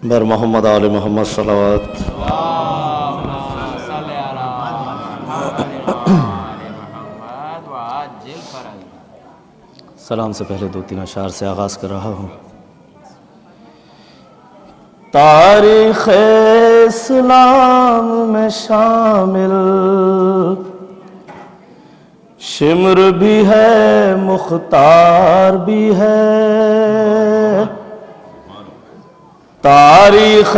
بر محمد آل محمد صلوات. سلام سے پہلے 2-3 اشعار سے آغاز کر رہا ہوں. تاریخ اسلام میں شامل شمر بھی ہے، مختار بھی ہے. تاریخ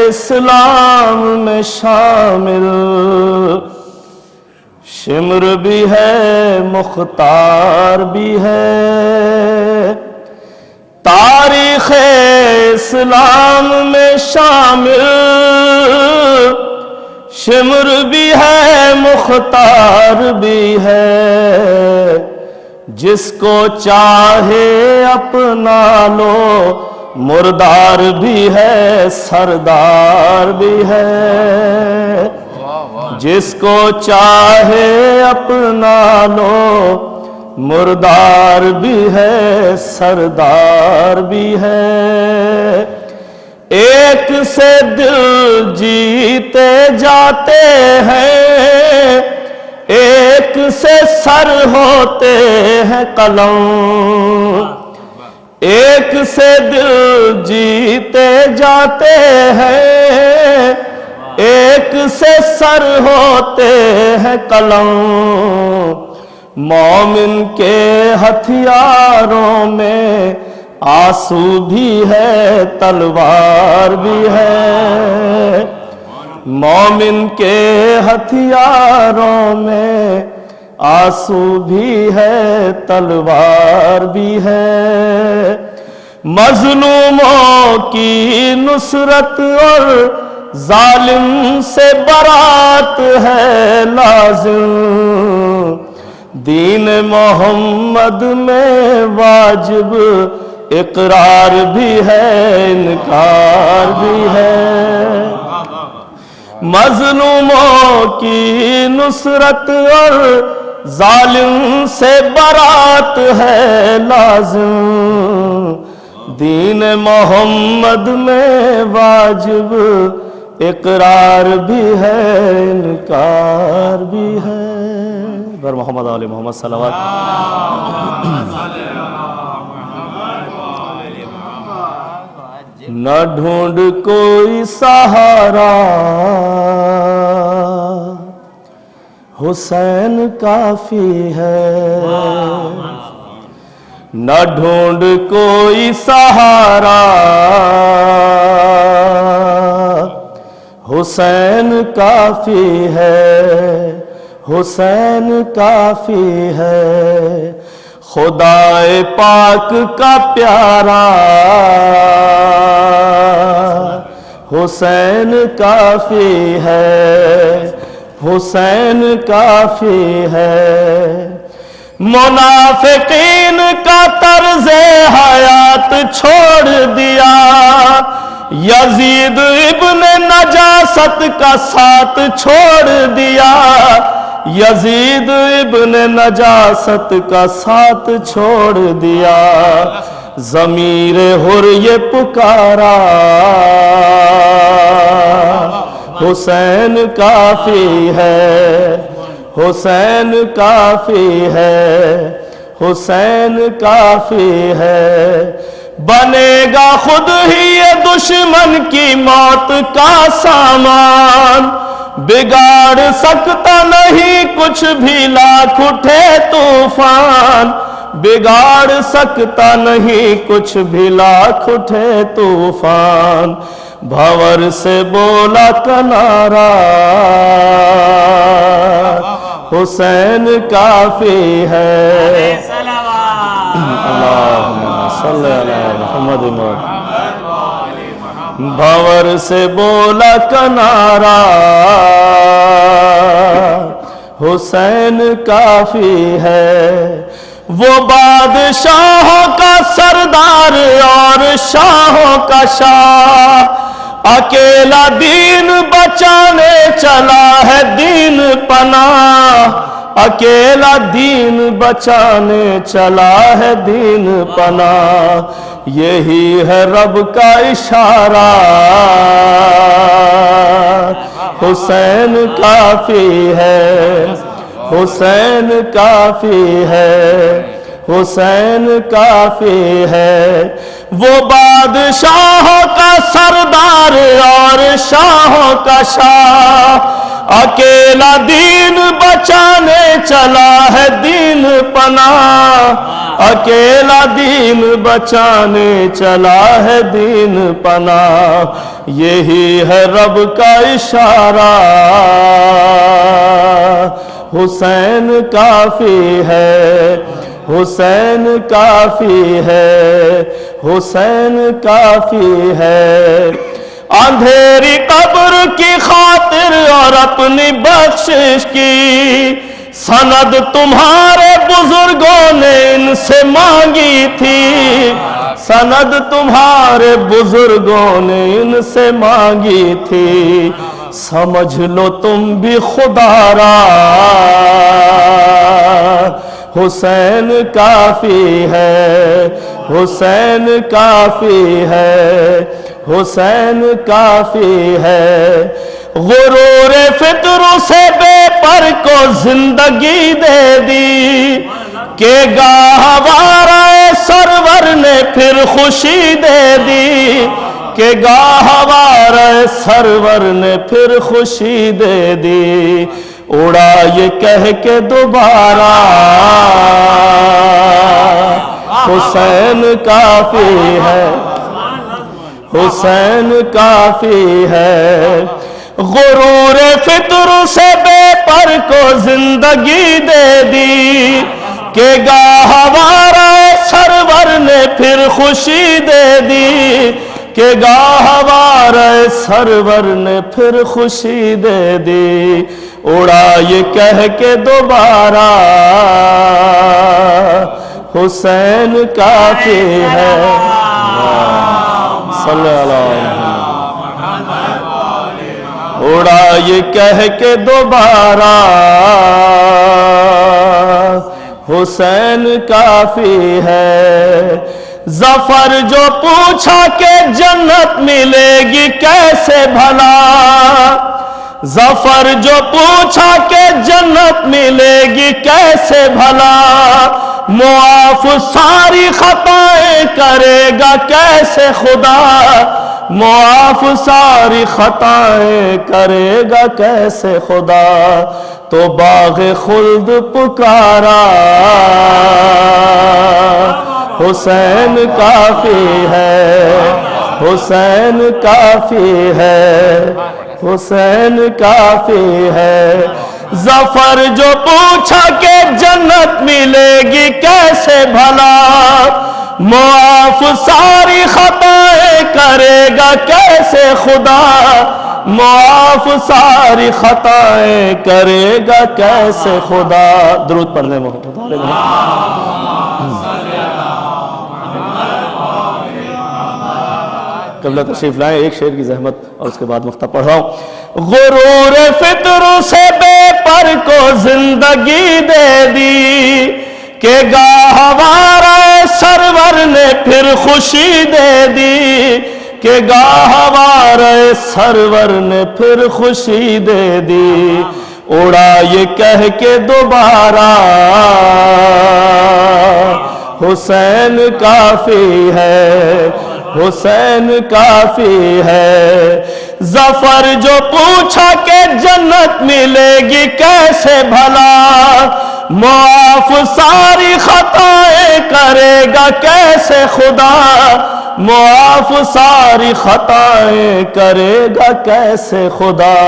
اسلام میں شامل شمر بھی ہے، مختار بھی ہے. تاریخ اسلام میں شامل شمر بھی ہے، مختار بھی ہے. جس کو چاہے اپنا لو، مردار بھی ہے، سردار بھی ہے. جس کو چاہے اپنا لو، مردار بھی ہے، سردار بھی ہے. ایک سے دل جیتے جاتے ہیں، ایک سے سر ہوتے ہیں قلم. ایک سے دل جیتے جاتے ہیں، ایک سے سر ہوتے ہیں قلم. مومن کے ہتھیاروں میں آنسو بھی ہے، تلوار بھی ہے. مومن کے ہتھیاروں میں آنسو بھی ہے، تلوار بھی ہے. مظلوموں کی نصرت اور ظالم سے برات ہے لازم. دین محمد میں واجب اقرار بھی ہے، انکار بھی ہے. مظلوموں کی نصرت اور ظالم سے برات ہے لازم. دین محمد میں واجب اقرار بھی ہے، انکار بھی ہے. بر محمد آل محمد صلوات. نہ ڈھونڈ کوئی سہارا، حسین کافی ہے. نہ ڈھونڈ کوئی سہارا، حسین کافی ہے، حسین کافی ہے. خدائے پاک کا پیارا حسین کافی ہے، حسین کافی ہے. منافقین کا طرز حیات چھوڑ دیا، یزید ابن نجاست کا ساتھ چھوڑ دیا. یزید ابن نجاست کا ساتھ چھوڑ دیا. ضمیر حر یہ پکارا، حسین کافی ہے، حسین کافی ہے، حسین کافی ہے. بنے گا خود ہی یہ دشمن کی موت کا سامان. بگاڑ سکتا نہیں کچھ بھی لاکھ اٹھے طوفان. بگاڑ سکتا نہیں کچھ بھی لاکھ اٹھے طوفان. بھور سے بولا کنارا، حسین کافی ہے. اللہم صلی علی محمد. بھور سے بولا کنارا، حسین کافی ہے. وہ بادشاہوں کا سردار اور شاہوں کا شاہ، اکیلا دین بچانے چلا ہے دین پناہ. اکیلا دین بچانے چلا ہے دین پناہ. یہی ہے رب کا اشارہ، حسین کافی ہے، حسین کافی ہے، حسین کافی ہے، وہ بادشاہوں کا سردار اور شاہوں کا شاہ، اکیلا دین بچانے چلا ہے دین پناہ، اکیلا دین بچانے چلا ہے دین پناہ، یہی ہے رب کا اشارہ، حسین کافی ہے، حسین کافی ہے، حسین کافی ہے، اندھیری قبر کی خاطر اور اپنی بخشش کی سند تمہارے بزرگوں نے ان سے مانگی تھی، سند تمہارے بزرگوں نے ان سے مانگی تھی، سمجھ لو تم بھی خدا را، حسین کافی ہے، حسین کافی ہے، حسین کافی ہے، غرور فطر سے بے پر کو زندگی دے دی، کہ گاہوارہ سرور نے پھر خوشی دے دی، کہ گاہوارہ سرور نے پھر خوشی دے دی، اڑا یہ کہہ کے دوبارہ حسین کافی ہے، حسین کافی ہے، غرور فطر سے بے پر کو زندگی دے دی، کہ گاہوارہ سرور نے پھر خوشی دے دی، کہ گاہوارہ سرور نے پھر خوشی دے دی، اڑا یہ کہہ کے دوبارہ حسین کافی ہے، صلی اللہ اڑا یہ کہہ کے دوبارہ حسین کافی ہے، ظفر جو پوچھا کہ جنت ملے گی کیسے بھلا، ظفر جو پوچھا کہ جنت ملے گی کیسے بھلا، معاف ساری خطائیں کرے گا کیسے خدا، معاف ساری خطائیں کرے گا کیسے خدا، تو باغ خلد پکارا، حسین کافی ہے، حسین کافی ہے، حسین کافی ہے، ظفر جو پوچھا کہ جنت ملے گی کیسے بھلا، معاف ساری خطائیں کرے گا کیسے خدا، معاف ساری خطائیں کرے گا کیسے خدا، درود پڑھ لیں محمد قبلہ تشریف لائیں، ایک شعر کی زحمت اور اس کے بعد مقطع پڑھ رہا ہوں، غرور فطر سے بے پر کو زندگی دے دی، کہ گاہوارہ سرور نے پھر خوشی دے دی، کہ گاہوارہ سرور نے پھر خوشی دے دی، اڑا یہ کہہ کے دوبارہ حسین کافی ہے، حسین کافی ہے، ظفر جو پوچھا کہ جنت ملے گی کیسے بھلا، معاف ساری خطائیں کرے گا کیسے خدا، معاف ساری خطائیں کرے گا کیسے خدا،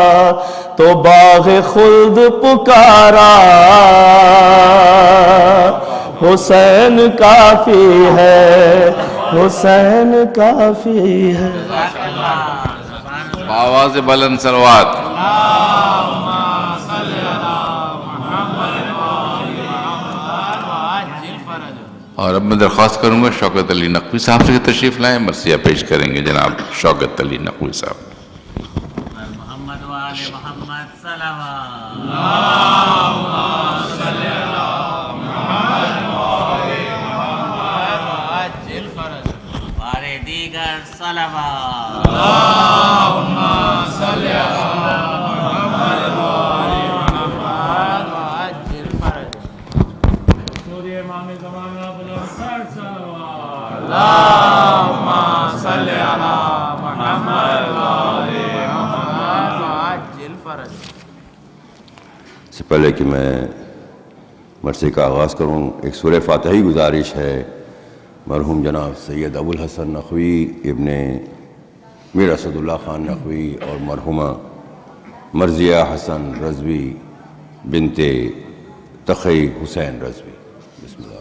تو باغ خلد پکارا، حسین کافی ہے، حسین کافی ہے، آواز بلند سلوات، اور اب میں درخواست کروں گا شوکت علی نقوی صاحب سے تشریف لائیں، مرثیہ پیش کریں گے جناب شوکت علی نقوی صاحب۔ محمد وآل محمد صلوات، صلوات اس سے پہلے کہ میں مرثیے کا آغاز کروں، ایک سورہ فاتحی گزارش ہے مرحوم جناب سید ابو الحسن نقوی ابن میر اسد اللہ خان نقوی اور مرحومہ مرضیہ حسن رضوی بنت تقی حسین رضوی. بسم اللہ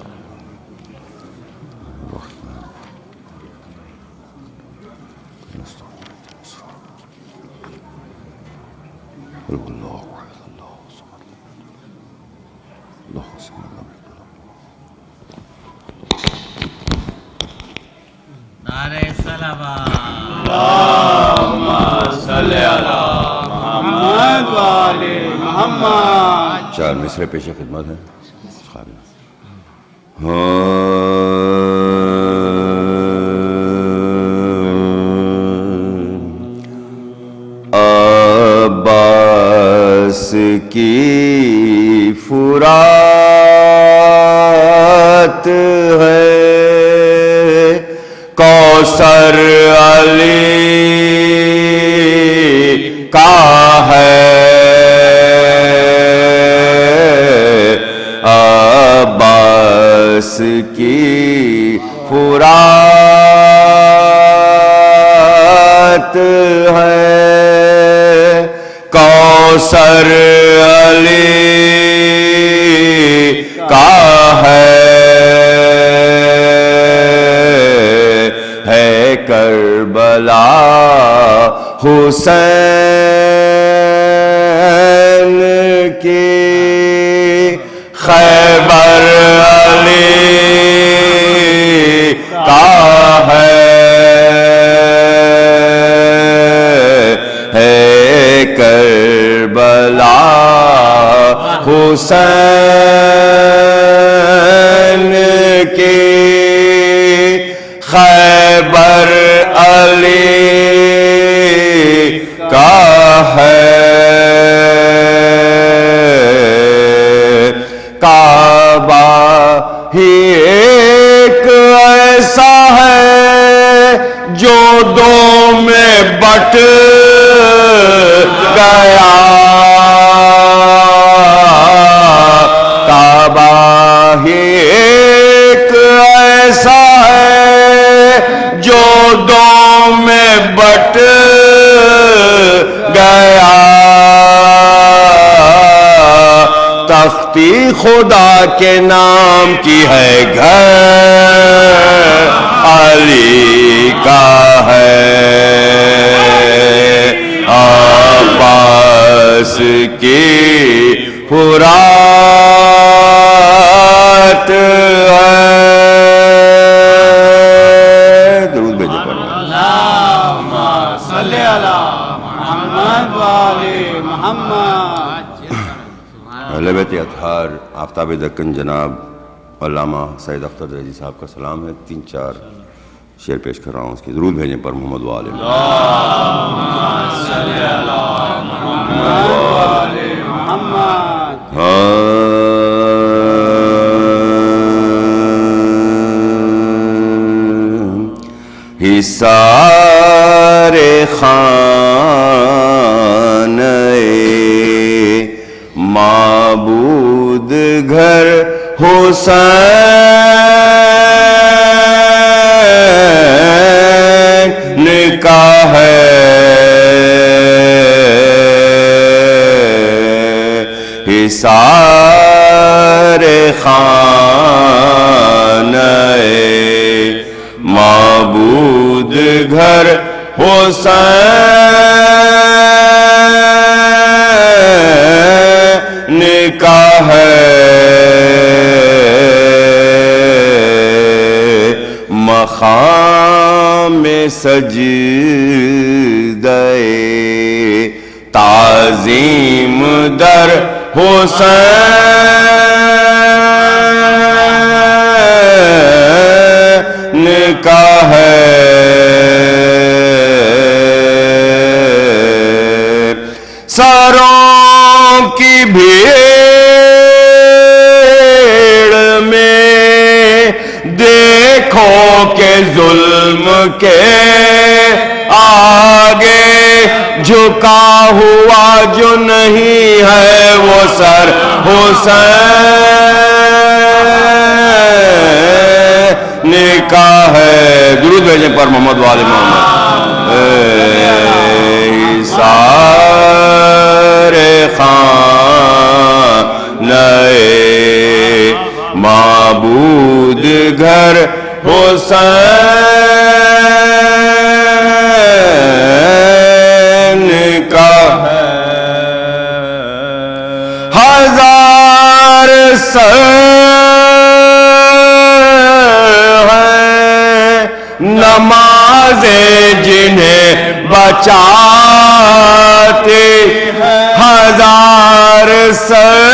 نعرہ صلوات چار مصرے پیش خدمت ہیں. عباس کی فرات ہے، کوثر علی کا ہے، عباس کی فرات ہے، کوثر علی کا ہے کربلا حسین کی، خیبر علی کا ہے کربلا حسین کی، خیبر علی کا ہے، کعبہ ہی ایک ایسا ہے جو دو میں بٹ گیا، کعبہ ہی ایک ایسا ہے جو دو میں بٹ گیا، تختی خدا کے نام کی ہے، گھر علی کا ہے، عباس کی فرات ہے. درود بھیجو پر اہل بیت اطہار آفتاب دکن جناب علامہ سید اختر رضی صاحب کا سلام ہے. 3-4 شعر پیش کر رہا ہوں، اس کی ضرور بھیجیں پر محمد و آل حصار خانہ معبود گھر حسین کا ہے، حصار خانہ معبود گھر حسین کا ہے، مقام سجدہ تعظیم در حسین کا ہے، سروں کی بھیڑ میں دیکھو کہ ظلم کے آگے جھکا ہوا جو نہیں ہے وہ سر حسین کا ہے. درود بھیجیں پر محمد والے محمد. سارے خانۂ معبود گھر حسین کا ہے. ہزار سر ہیں نمازیں جنہیں بچاتے، ہزار سر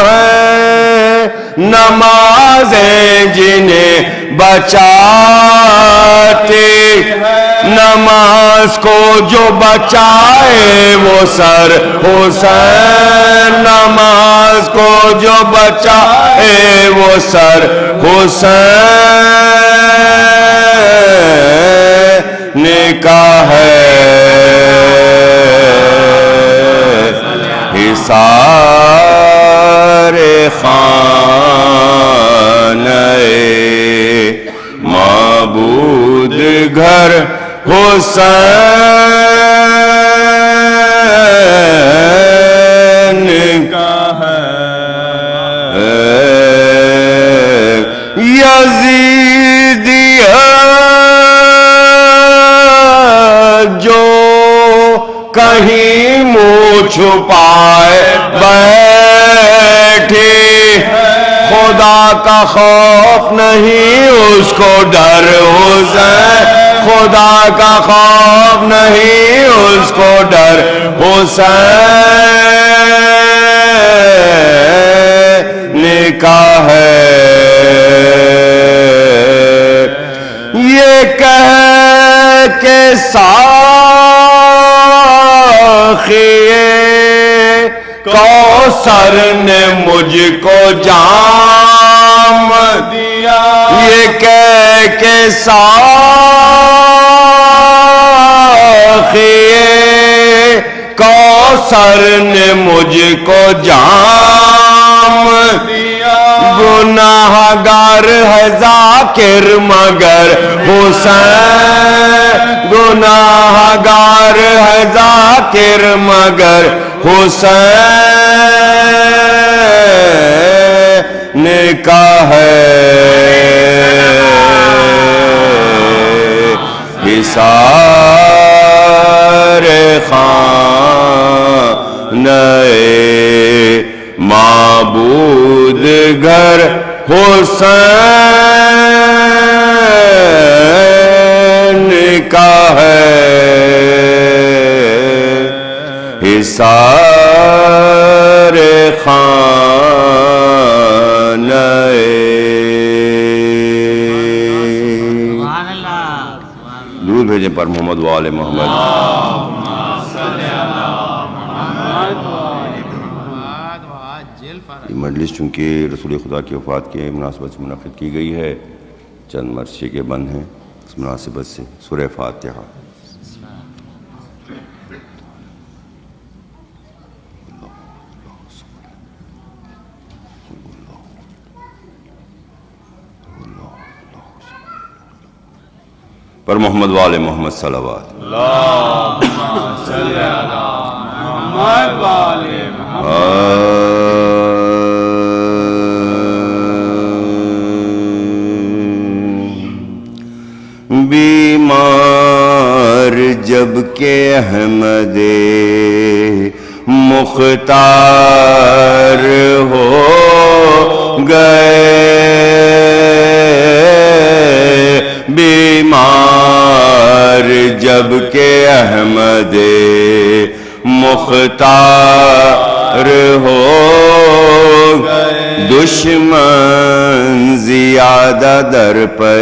ہیں نمازیں جنہیں بچاتے، نماز کو جو بچائے وہ سر حسین، نماز کو جو بچائے وہ سر حسین کا ہے. حصار خانۂ معبود گھر حسین کا ہے. یزیدیت جو کہیں منہ چھپائے بیٹھی، خدا کا خوف نہیں اس کو ڈر حسین، خدا کا خوف نہیں اس کو ڈر حسین کا ہے. یہ کہہ کے ساقیے کوثر نے مجھ کو جام دیا، یہ کہہ کے ساقیے کوثر نے مجھ کو جام دیا. گناہ گار ہے ذاکر مگر حسین، گناہ گار ہے ذاکر مگر حسین کا ہے. حصار خانۂ معبود گھر حسین کا ہے. حصار خانۂ. سبحان اللہ. درود بھیجیں پر محمد وآل محمد. یہ مجلس چونکہ رسول خدا کی وفات کے مناسبت سے منعقد کی گئی ہے، چند مرثیے کے بند ہیں، اس مناسبت سے سورہ فاتحہ. پر محمد وآل محمد صلوات. بیمار جب کہ احمد مختار ہو گئے، بیمار جب کہ احمد مختار ہو گئے، دشمن زیادہ در پے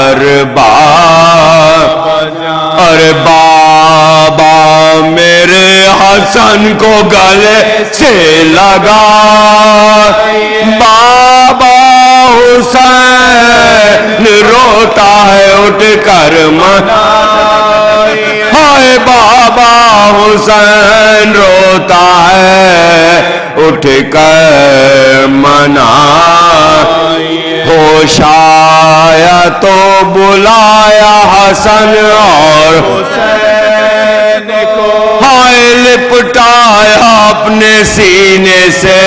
بار ارے بابا میرے حسن کو گلے سے لگا بابا حسین روتا ہے اٹھ کر ہائے بابا حسین روتا ہے اٹھ کر منا ہوش آیا تو بلایا حسن اور حسین کو ہائے لپٹایا اپنے سینے سے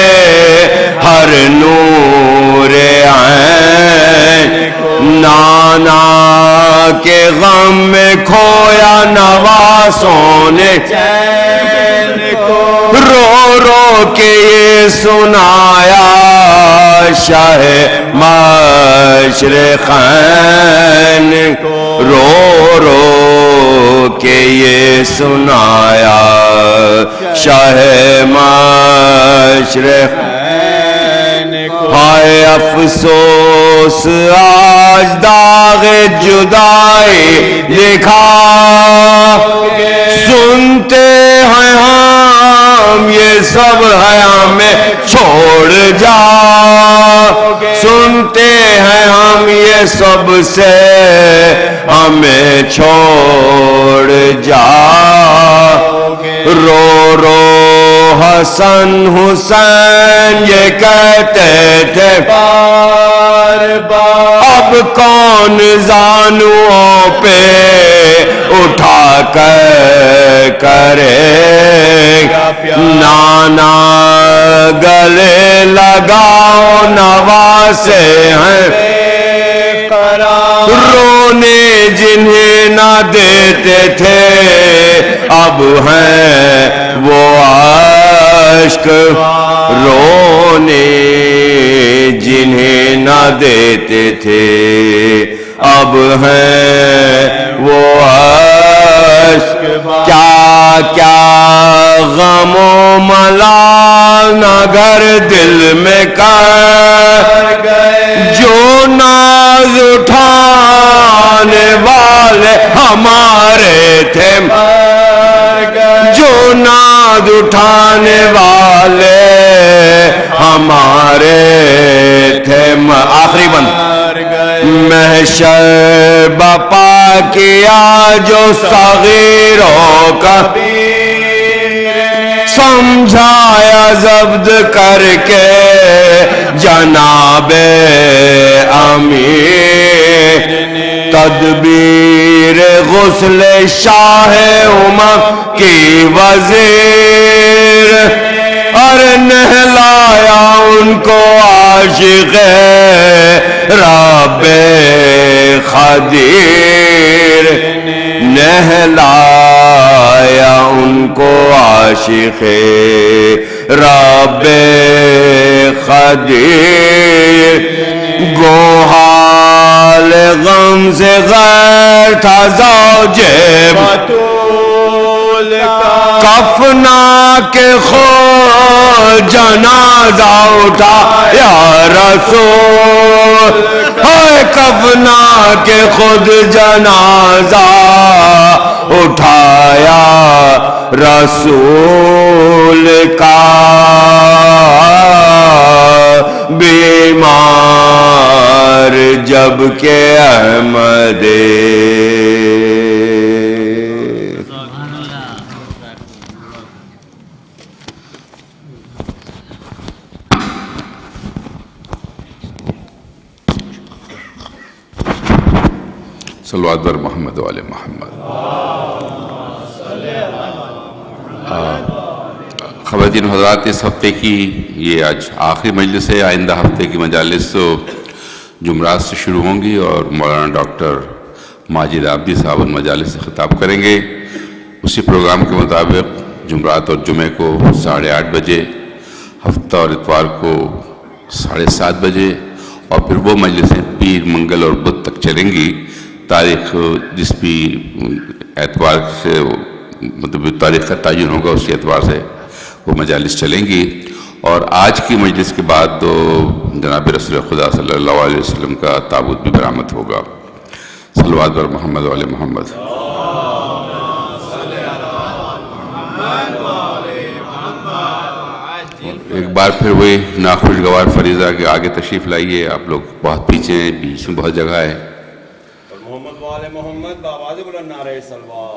ہر نور عین نانا کے غم میں کھویا نواسوں نے رو رو کے یہ سنایا شاہ مشرقین رو رو کے یہ سنایا شاہ مشرقین ہائے افسوس آج داغ جدائی لکھا سنتے ہیں ہم یہ سب ہے ہمیں چھوڑ جا سنتے ہیں ہم یہ سب سے ہمیں چھوڑ جا رو رو حسن حسین یہ کہتے تھے بار بار اب کون زانوؤں پہ اٹھا کر کرے نانا گلے لگاؤ نواسے ہیں رونے جنہیں نہ دیتے تھے اب ہیں وہ عشق رونے جنہیں نہ دیتے تھے اب ہیں وہ عشق کیا کیا غم و ملال نگر دل میں کر گئے جو ناز اٹھانے والے ہمارے تھے جو ناز اٹھانے والے ہمارے تھے آخری بند محشر بپا کیا جو صغیروں کا سمجھایا ضبط کر کے جناب امیر تدبیر غسل شاہ امم کی وزیر اور نہلایا ان کو عاشق رب خدیر نہلایا ان کو عاشق رب خدیر گوہال غم سے غیر تھا زوجے بطول کفنا کے خود جنازہ اٹھا یا رسول کفنا کے خود جنازہ اٹھایا رسول کا بیمار جب کہ احمد صلوات بر محمد و آل محمد. خواتین حضرات اس ہفتے کی یہ آج آخری مجلس ہے. آئندہ ہفتے کی مجالس تو جمعرات سے شروع ہوں گی اور مولانا ڈاکٹر ماجد عابدی صاحب ان مجالس سے خطاب کریں گے. اسی پروگرام کے مطابق جمعرات اور جمعے کو 8:30 بجے، ہفتہ اور اتوار کو 7:30 بجے، اور پھر وہ مجلسیں پیر، منگل اور بدھ تک چلیں گی. تاریخ جس بھی اعتبار سے مطلب تاریخ کا تعین ہوگا اسی اعتبار سے وہ مجالس چلیں گی. اور آج کی مجلس کے بعد تو جناب رسول خدا صلی اللہ علیہ وسلم کا تابوت بھی برآمد ہوگا. صلوات بر محمد وعلی محمد۔ ایک بار پھر وہی ناخوشگوار فریضہ کہ آگے تشریف لائیے، آپ لوگ بہت پیچھے ہیں، بیچ میں بہت جگہ ہے۔ محمد والے محمد بآواز بلند نعرہ صلوات۔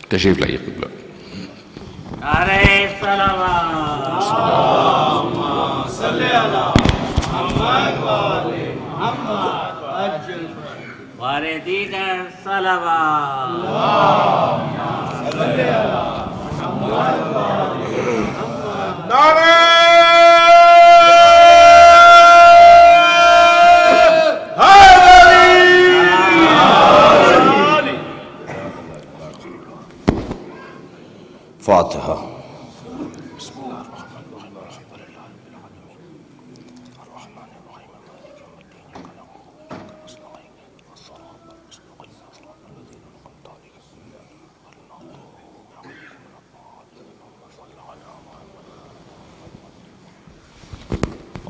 تشریف لائیے قبلہ۔ نعرہ صلوات، واردین صلوات، فاتحہ۔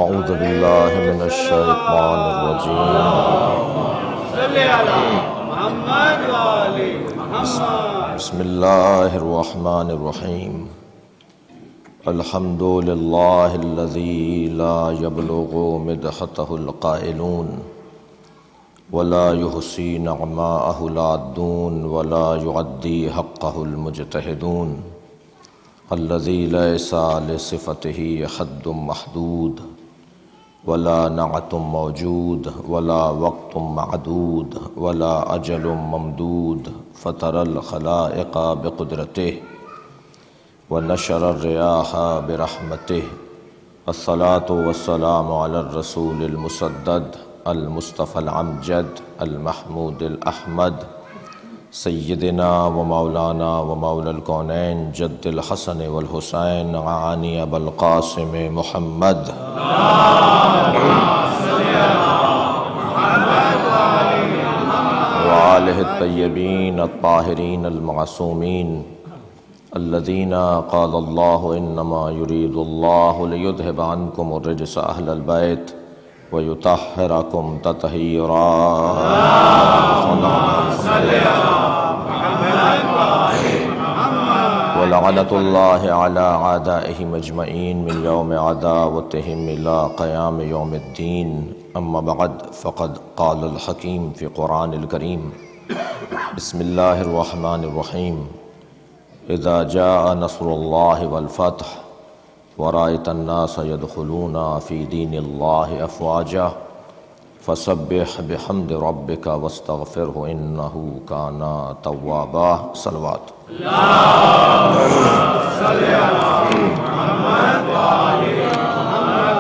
اعوذ باللہ من الشیطان الرجیم، بسم اللہ الرحمن الرحیم، الحمد للہ الذی لا یبلغ مدحتہ القائلون ولا یحصی نعماءہ العادون ولا یعدی حقہ المجتہدون، الذی لیس لصفتہ حد محدود ولا نعت موجود ولا وقت معدود ولا اجل ممدود، فطر الخلائق بقدرته ونشر الرياح برحمته، الصلاة والسلام على الرسول المسدد المصطفى الامجد المحمود الاحمد، سیدنا و مولانا و مولا الکونین جد الحسن والحسین عانی ابا القاسم محمد، وآلہ الطیبین الطاہرین المعصومین الذین قال اللہ انما یرید اللہ لیذہب عنکم الرجس اہل البیت ویطہرکم تطہیرا، ولعنت اللہ علی اعدائہم اجمعین من یوم عداوتہم الی قیام یوم الدین، اما بعد فقد قال الحکیم فی قرآن الکریم، بسم اللہ الرحمن الرحیم، اذا جاء نصر اللہ والفتح ورأيت الناس يدخلون في دين الله أفواجا فسبح بحمد ربك واستغفره إنه كان توابا۔ صلوات۔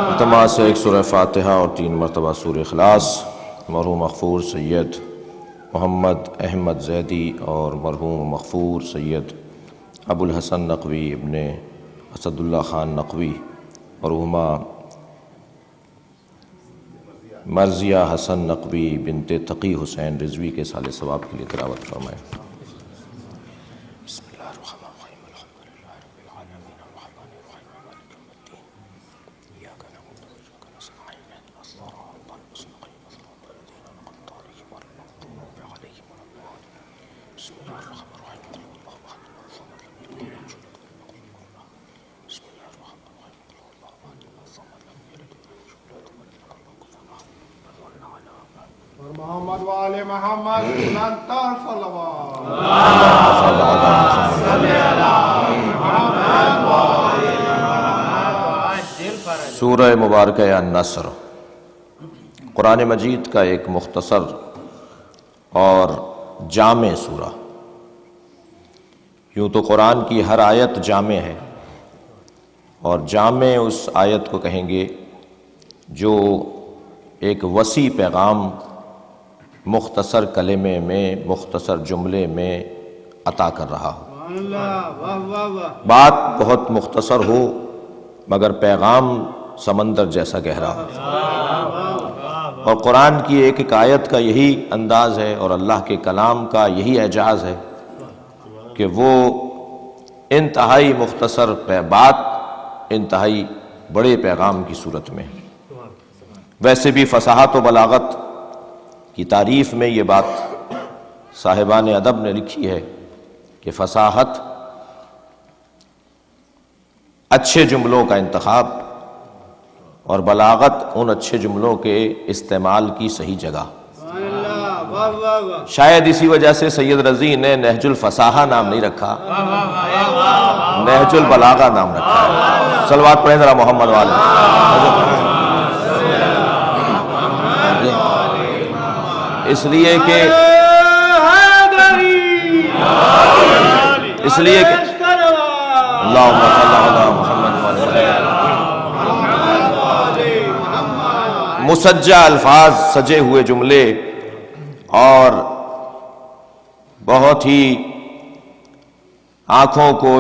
التماس سے ایک سورہ فاتحہ اور 3 مرتبہ سورہ اخلاص مرحوم مغفور سید محمد احمد زیدی اور مرحوم مغفور سید ابو الحسن نقوی ابن اسد اللہ خان نقوی، مرحومہ مرضیہ حسن نقوی بنت تقی حسین رضوی کے سال ثواب کے لیے تلاوت فرمائیں۔ بسم اللہ الرحمن الرحیم، الحمد للہ رب العالمین الرحمن الرحیم مالک یوم الدین، ایاک نعبد و ایاک نستعین اهدنا الصراط المستقیم صراط الذین انعمت علیہم غیر المغضوب علیہم ولا الضالین۔ بسم اللہ الرحمن الرحیم، قل هو اللہ احد اللہ الصمد لم یلد ولم یولد بسم اللہ الرحمن الرحیم، قل هو اللہ احد اللہ الصمد لم یلد ولم یولد ولم یکن له کفوا احد، صلی علی محمد وآل محمد ننتر صلوات۔ سورہ مبارکہ النصر قرآن مجید کا ایک مختصر اور جامع سورہ۔ یوں تو قرآن کی ہر آیت جامع ہے، اور جامع اس آیت کو کہیں گے جو ایک وسیع پیغام مختصر کلمے میں، مختصر جملے میں عطا کر رہا ہو۔ بات بہت مختصر ہو مگر پیغام سمندر جیسا گہرا ہو، اور قرآن کی ایک ایک آیت کا یہی انداز ہے، اور اللہ کے کلام کا یہی اعجاز ہے کہ وہ انتہائی مختصر بات انتہائی بڑے پیغام کی صورت میں. ویسے بھی فصاحت و بلاغت کی تعریف میں یہ بات صاحبان ادب نے لکھی ہے کہ فصاحت اچھے جملوں کا انتخاب اور بلاغت ان اچھے جملوں کے استعمال کی صحیح جگہ. شاید اسی وجہ سے سید رضی نے نہج الفصاحہ نام نہیں رکھا، نہج البلاغہ نام رکھا ہے. صلوات پڑھیں ذرا محمد والے. اس لیے کہ اللہم صل علی محمد مسجع الفاظ، سجے ہوئے جملے اور بہت ہی آنکھوں کو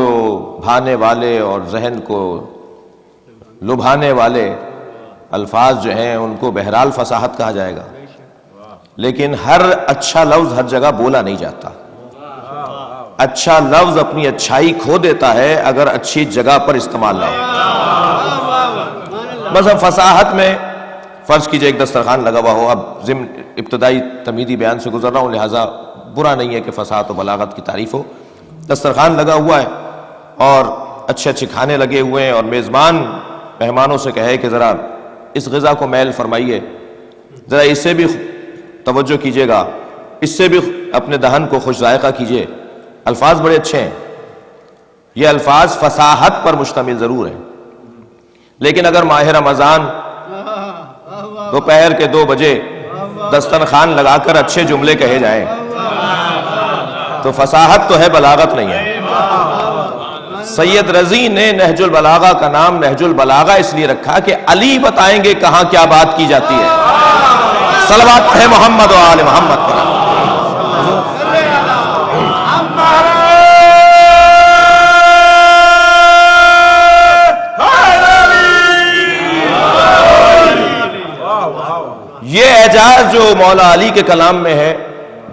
بھانے والے اور ذہن کو لبھانے والے الفاظ جو ہیں ان کو بہرحال فصاحت کہا جائے گا. لیکن ہر اچھا لفظ ہر جگہ بولا نہیں جاتا. اچھا لفظ اپنی اچھائی کھو دیتا ہے اگر اچھی جگہ پر استعمال نہ ہو. مثلا فصاحت میں فرض کیجئے ایک دسترخوان لگا ہوا ہو. اب ضمن ابتدائی تمہیدی بیان سے گزر رہا ہوں لہٰذا برا نہیں ہے کہ فصاحت و بلاغت کی تعریف ہو. دسترخوان لگا ہوا ہے اور اچھے اچھے کھانے لگے ہوئے ہیں اور میزبان مہمانوں سے کہے کہ ذرا اس غذا کو میل فرمائیے، ذرا اس سے بھی توجہ کیجئے گا، اس سے بھی اپنے دہن کو خوش ذائقہ کیجئے. الفاظ بڑے اچھے ہیں، یہ الفاظ فصاحت پر مشتمل ضرور ہیں، لیکن اگر ماہ رمضان دوپہر کے 2 بجے دسترخوان لگا کر اچھے جملے کہے جائیں تو فصاحت تو ہے، بلاغت نہیں ہے. سید رضی نے نہج البلاغہ کا نام نہج البلاغہ اس لیے رکھا کہ علی بتائیں گے کہاں کیا بات کی جاتی ہے. صلوات پڑھیں محمد و آل محمد پر. یہ اعجاز جو مولا علی کے کلام میں ہے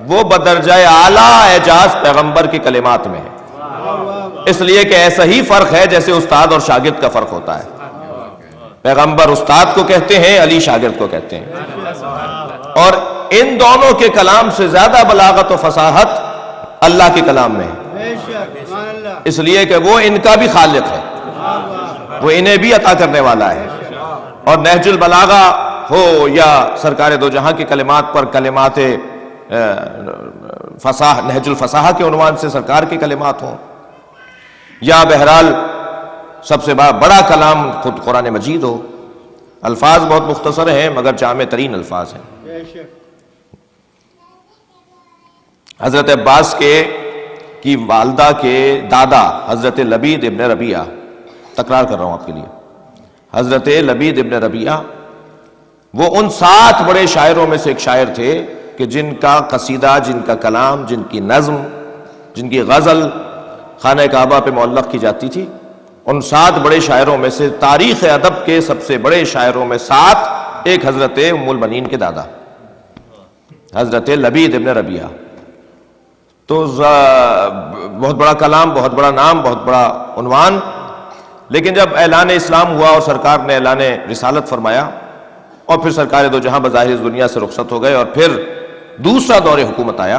وہ بدرجہ اعلیٰ اعجاز پیغمبر کے کلمات میں ہے. اس لیے کہ ایسا ہی فرق ہے جیسے استاد اور شاگرد کا فرق ہوتا ہے. پیغمبر استاد کو کہتے ہیں، علی شاگرد کو کہتے ہیں. اور ان دونوں کے کلام سے زیادہ بلاغت و فصاحت اللہ کے کلام میں ہے، اس لیے کہ وہ ان کا بھی خالق ہے، وہ انہیں بھی عطا کرنے والا ہے. اور نہج البلاغہ ہو یا سرکار دو جہاں کے کلمات پر کلمات نہج الفصاحہ کے عنوان سے سرکار کے کلمات ہوں، یا بہرحال سب سے بڑا کلام خود قرآن مجید ہو. الفاظ بہت مختصر ہیں مگر جامع ترین الفاظ ہیں. حضرت عباس کی والدہ کے دادا حضرت لبید ابن ربیعہ، تکرار کر رہا ہوں آپ کے لیے، حضرت لبید ابن ربیعہ وہ ان 7 بڑے شاعروں میں سے ایک شاعر تھے کہ جن کا قصیدہ، جن کا کلام، جن کی نظم، جن کی غزل خانہ کعبہ پہ معلق کی جاتی تھی. ان 7 بڑے شاعروں میں سے تاریخ ادب کے سب سے بڑے شاعروں میں 7 ایک حضرت ام المنین کے دادا حضرت لبید ابن ربیعہ. تو بہت بڑا کلام، بہت بڑا نام، بہت بڑا عنوان. لیکن جب اعلان اسلام ہوا اور سرکار نے اعلان رسالت فرمایا اور پھر سرکار دو جہاں بظاہر اس دنیا سے رخصت ہو گئے اور پھر دوسرا دور حکومت آیا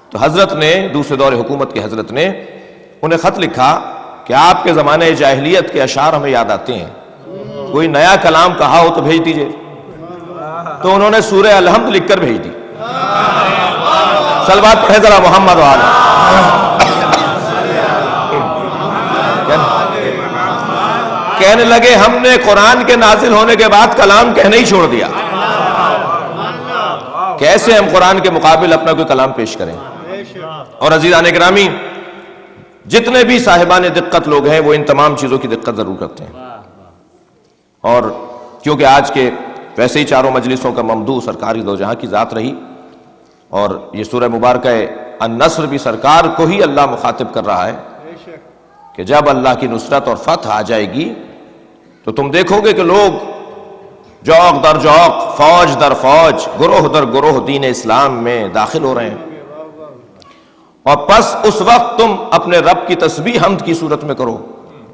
تو حضرت نے، دوسرے دور حکومت کے حضرت نے انہیں خط لکھا کہ آپ کے زمانے جاہلیت کے اشعار ہمیں یاد آتے ہیں، کوئی نیا کلام کہا ہو تو بھیج دیجئے. تو انہوں نے سورہ الحمد لکھ کر بھیج دی. صلوات پڑھے ذرا محمد و آل. کہنے لگے ہم نے قرآن کے نازل ہونے کے بعد کلام کہنا ہی چھوڑ دیا، کیسے ہم قرآن کے مقابل اپنا کوئی کلام پیش کریں. اور عزیزان گرامی، جتنے بھی صاحبان دقت لوگ ہیں وہ ان تمام چیزوں کی دقت ضرور کرتے ہیں. اور کیونکہ آج کے ویسے ہی چاروں مجلسوں کا ممدوح سرکار دو جہاں کی ذات رہی اور یہ سورہ مبارکہ النصر بھی سرکار کو ہی اللہ مخاطب کر رہا ہے کہ جب اللہ کی نصرت اور فتح آ جائے گی تو تم دیکھو گے کہ لوگ جوق در جوق، فوج در فوج، گروہ در گروہ دین اسلام میں داخل ہو رہے ہیں. اور پس اس وقت تم اپنے رب کی تسبیح حمد کی صورت میں کرو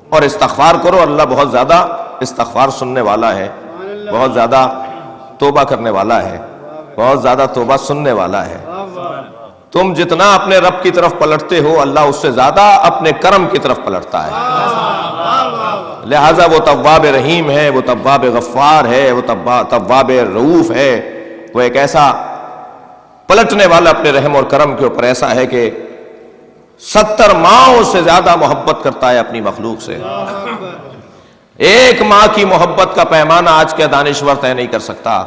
اور استغفار کرو. اللہ بہت زیادہ استغفار سننے والا ہے، بہت زیادہ توبہ کرنے والا ہے، بہت زیادہ توبہ سننے والا ہے۔ تم جتنا اپنے رب کی طرف پلٹتے ہو، اللہ اس سے زیادہ اپنے کرم کی طرف پلٹتا ہے۔ لہٰذا وہ تواب رحیم ہے، وہ تواب غفار ہے، وہ تواب رؤوف ہے، وہ ایک ایسا پلٹنے والا اپنے رحم اور کرم کے اوپر ایسا ہے کہ 70 ماؤں سے زیادہ محبت کرتا ہے اپنی مخلوق سے۔ ایک ماں کی محبت کا پیمانہ آج کے دانشور طے نہیں کر سکتا،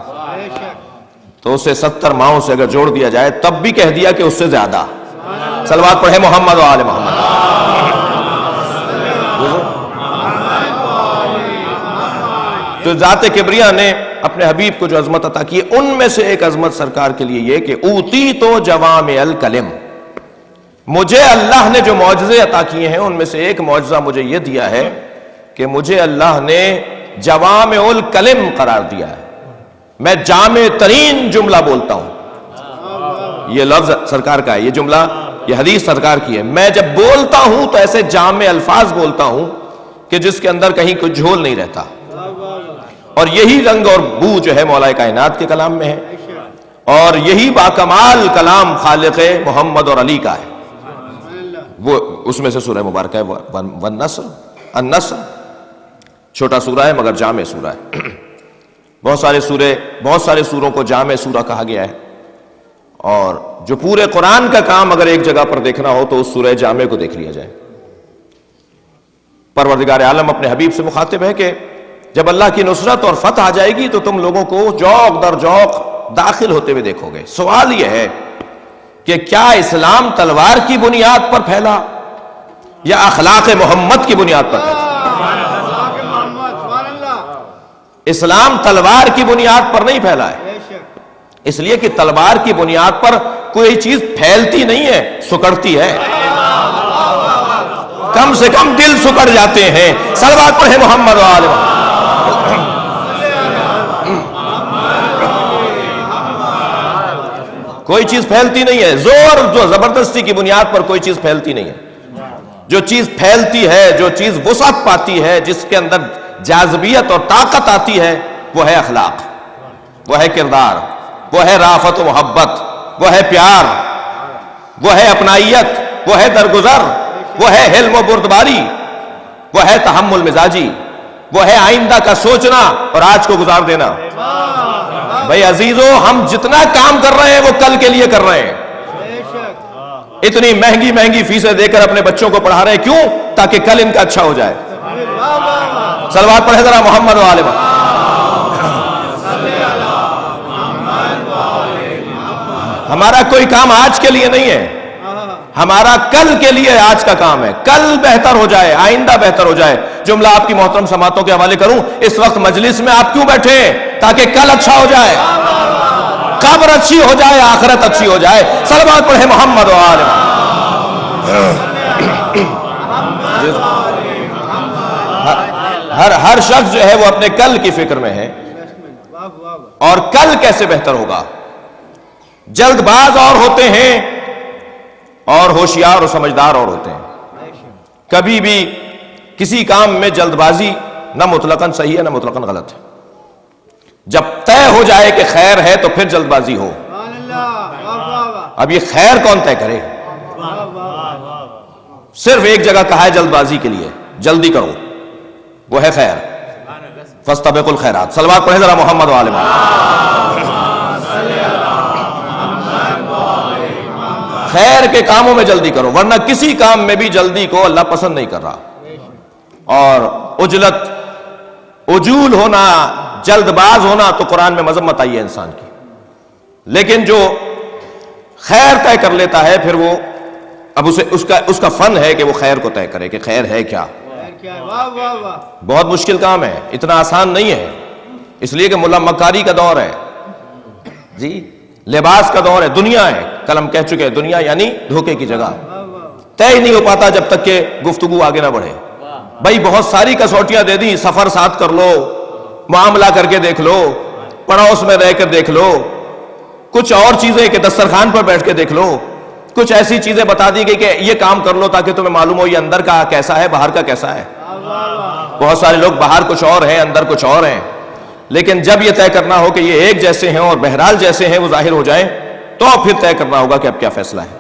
تو اسے 70 ماؤں سے اگر جوڑ دیا جائے تب بھی کہہ دیا کہ اس سے زیادہ۔ صلوات پڑھے محمد و آل محمد۔ جو ذات کبریا نے اپنے حبیب کو جو عظمت عطا کی، ان میں سے ایک عظمت سرکار کے لیے یہ کہ اوتی تو جوامع الکلم، مجھے اللہ نے جو معجزے عطا کیے ہیں ان میں سے ایک معجزہ مجھے یہ دیا ہے کہ مجھے اللہ نے جوامع الکلم قرار دیا ہے، میں جامع ترین جملہ بولتا ہوں۔ یہ لفظ سرکار کا ہے، یہ جملہ، یہ حدیث سرکار کی ہے۔ میں جب بولتا ہوں تو ایسے جامع الفاظ بولتا ہوں کہ جس کے اندر کہیں کوئی جھول نہیں رہتا، اور یہی رنگ اور بو جو ہے مولا کائنات کے کلام میں ہے، اور یہی باکمال کلام خالق محمد اور علی کا ہے۔ وہ اس میں سے سورہ مبارکہ ہے والنصر، النصر چھوٹا سورہ ہے مگر جامع سورہ ہے۔ بہت سارے سوروں کو جامع سورہ کہا گیا ہے، اور جو پورے قرآن کا کام اگر ایک جگہ پر دیکھنا ہو تو اس سورہ جامع کو دیکھ لیا جائے۔ پروردگار عالم اپنے حبیب سے مخاطب ہے کہ جب اللہ کی نصرت اور فتح آ جائے گی تو تم لوگوں کو جوق در جوق داخل ہوتے ہوئے دیکھو گے۔ سوال یہ ہے کہ کیا اسلام تلوار کی بنیاد پر پھیلا یا اخلاق محمد کی بنیاد پر پھیلا؟ اسلام تلوار کی بنیاد پر نہیں پھیلا ہے، اس لیے کہ تلوار کی بنیاد پر کوئی چیز پھیلتی نہیں ہے، سکڑتی ہے۔ کم سے کم دل سکڑ جاتے ہیں۔ صلوات پڑھے محمد و آل محمد۔ کوئی چیز پھیلتی نہیں ہے، زور جو زبردستی کی بنیاد پر کوئی چیز پھیلتی نہیں ہے۔ جو چیز پھیلتی ہے، جو چیز وسعت پاتی ہے، جس کے اندر جاذبیت اور طاقت آتی ہے، وہ ہے اخلاق، وہ ہے کردار، وہ ہے رافت و محبت، وہ ہے پیار، وہ ہے اپنائیت، وہ ہے درگزر، وہ ہے حلم و بردباری، وہ ہے تحمل مزاجی، وہ ہے آئندہ کا سوچنا اور آج کو گزار دینا۔ بھائی عزیزو، ہم جتنا کام کر رہے ہیں وہ کل کے لیے کر رہے ہیں۔ اتنی مہنگی فیسیں دے کر اپنے بچوں کو پڑھا رہے ہیں، کیوں؟ تاکہ کل ان کا اچھا ہو جائے۔ صلوات پڑھے ذرا محمد و آل محمد۔ ہمارا کوئی کام آج کے لیے نہیں ہے، ہمارا کل کے لیے آج کا کام ہے۔ کل بہتر ہو جائے، آئندہ بہتر ہو جائے۔ جملہ آپ کی محترم سماعتوں کے حوالے کروں، اس وقت مجلس میں آپ کیوں بیٹھے ہیں؟ تاکہ کل اچھا ہو جائے، قبر اچھی ہو جائے، آخرت اچھی ہو جائے۔ صلوات پڑھے محمد و آل محمد۔ ہر شخص جو ہے وہ اپنے کل کی فکر میں ہے، اور کل کیسے بہتر ہوگا۔ جلد باز اور ہوتے ہیں اور ہوشیار اور سمجھدار اور ہوتے ہیں۔ کبھی بھی کسی کام میں جلد بازی نہ مطلقاً صحیح ہے نہ مطلقاً غلط ہے۔ جب طے ہو جائے کہ خیر ہے تو پھر جلد بازی ہو۔ اب یہ خیر کون طے کرے؟ صرف ایک جگہ کہا ہے جلد بازی کے لیے، جلدی کرو، وہ ہے خیر۔ فاستبقوا الخیرات۔ صلوات پڑھیں ذرا محمد و آل محمد۔ خیر کے کاموں میں جلدی کرو، ورنہ کسی کام میں بھی جلدی کو اللہ پسند نہیں کر رہا۔ اور عجول ہونا، جلد باز ہونا تو قرآن میں مذمت آئی ہے انسان کی، لیکن جو خیر طے کر لیتا ہے پھر وہ اب اس کا فن ہے کہ وہ خیر کو طے کرے کہ خیر ہے کیا۔ بہت مشکل کام ہے، اتنا آسان نہیں ہے، اس لیے کہ ملا مکاری کا دور ہے جی، لباس کا دور ہے، دنیا ہے۔ کل ہم کہہ چکے ہیں دنیا یعنی دھوکے کی جگہ۔ طے ہی نہیں ہو پاتا جب تک کہ گفتگو آگے نہ بڑھے۔ بھائی بہت ساری کسوٹیاں دے دی، سفر ساتھ کر لو، معاملہ کر کے دیکھ لو، پڑوس میں رہ کر دیکھ لو، کچھ اور چیزیں کہ دسترخوان پر بیٹھ کے دیکھ لو، کچھ ایسی چیزیں بتا دی گئی کہ یہ کام کر لو تاکہ تمہیں معلوم ہو یہ اندر کا کیسا ہے باہر کا کیسا ہے۔ بہت سارے لوگ باہر کچھ اور ہیں اندر کچھ اور ہیں، لیکن جب یہ طے کرنا ہو کہ یہ ایک جیسے ہیں اور بہرحال جیسے ہیں وہ ظاہر ہو جائیں تو پھر طے کرنا ہوگا کہ اب کیا فیصلہ ہے،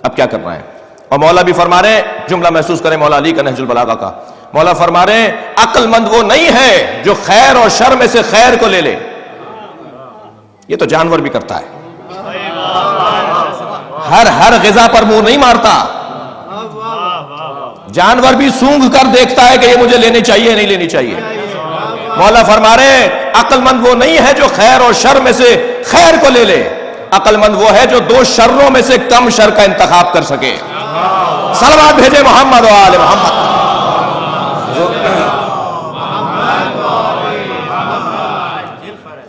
اب کیا کرنا ہے۔ اور مولا بھی فرما رہے ہیں، جملہ محسوس کریں مولا علی کا نہج البلاغہ کا، مولا فرما رہے ہیں عقل مند وہ نہیں ہے جو خیر اور شر میں سے خیر کو لے لے، یہ تو جانور بھی کرتا ہے، ہر غذا پر منہ نہیں مارتا، جانور بھی سونگھ کر دیکھتا ہے کہ یہ مجھے لینی چاہیے نہیں لینی چاہیے۔ مولا فرما رہے ہیں عقل مند وہ نہیں ہے جو خیر اور شر میں سے خیر کو لے لے، عقل مند وہ ہے جو دو شروں میں سے کم شر کا انتخاب کر سکے۔ صلوات بھیجے محمد و آل محمد۔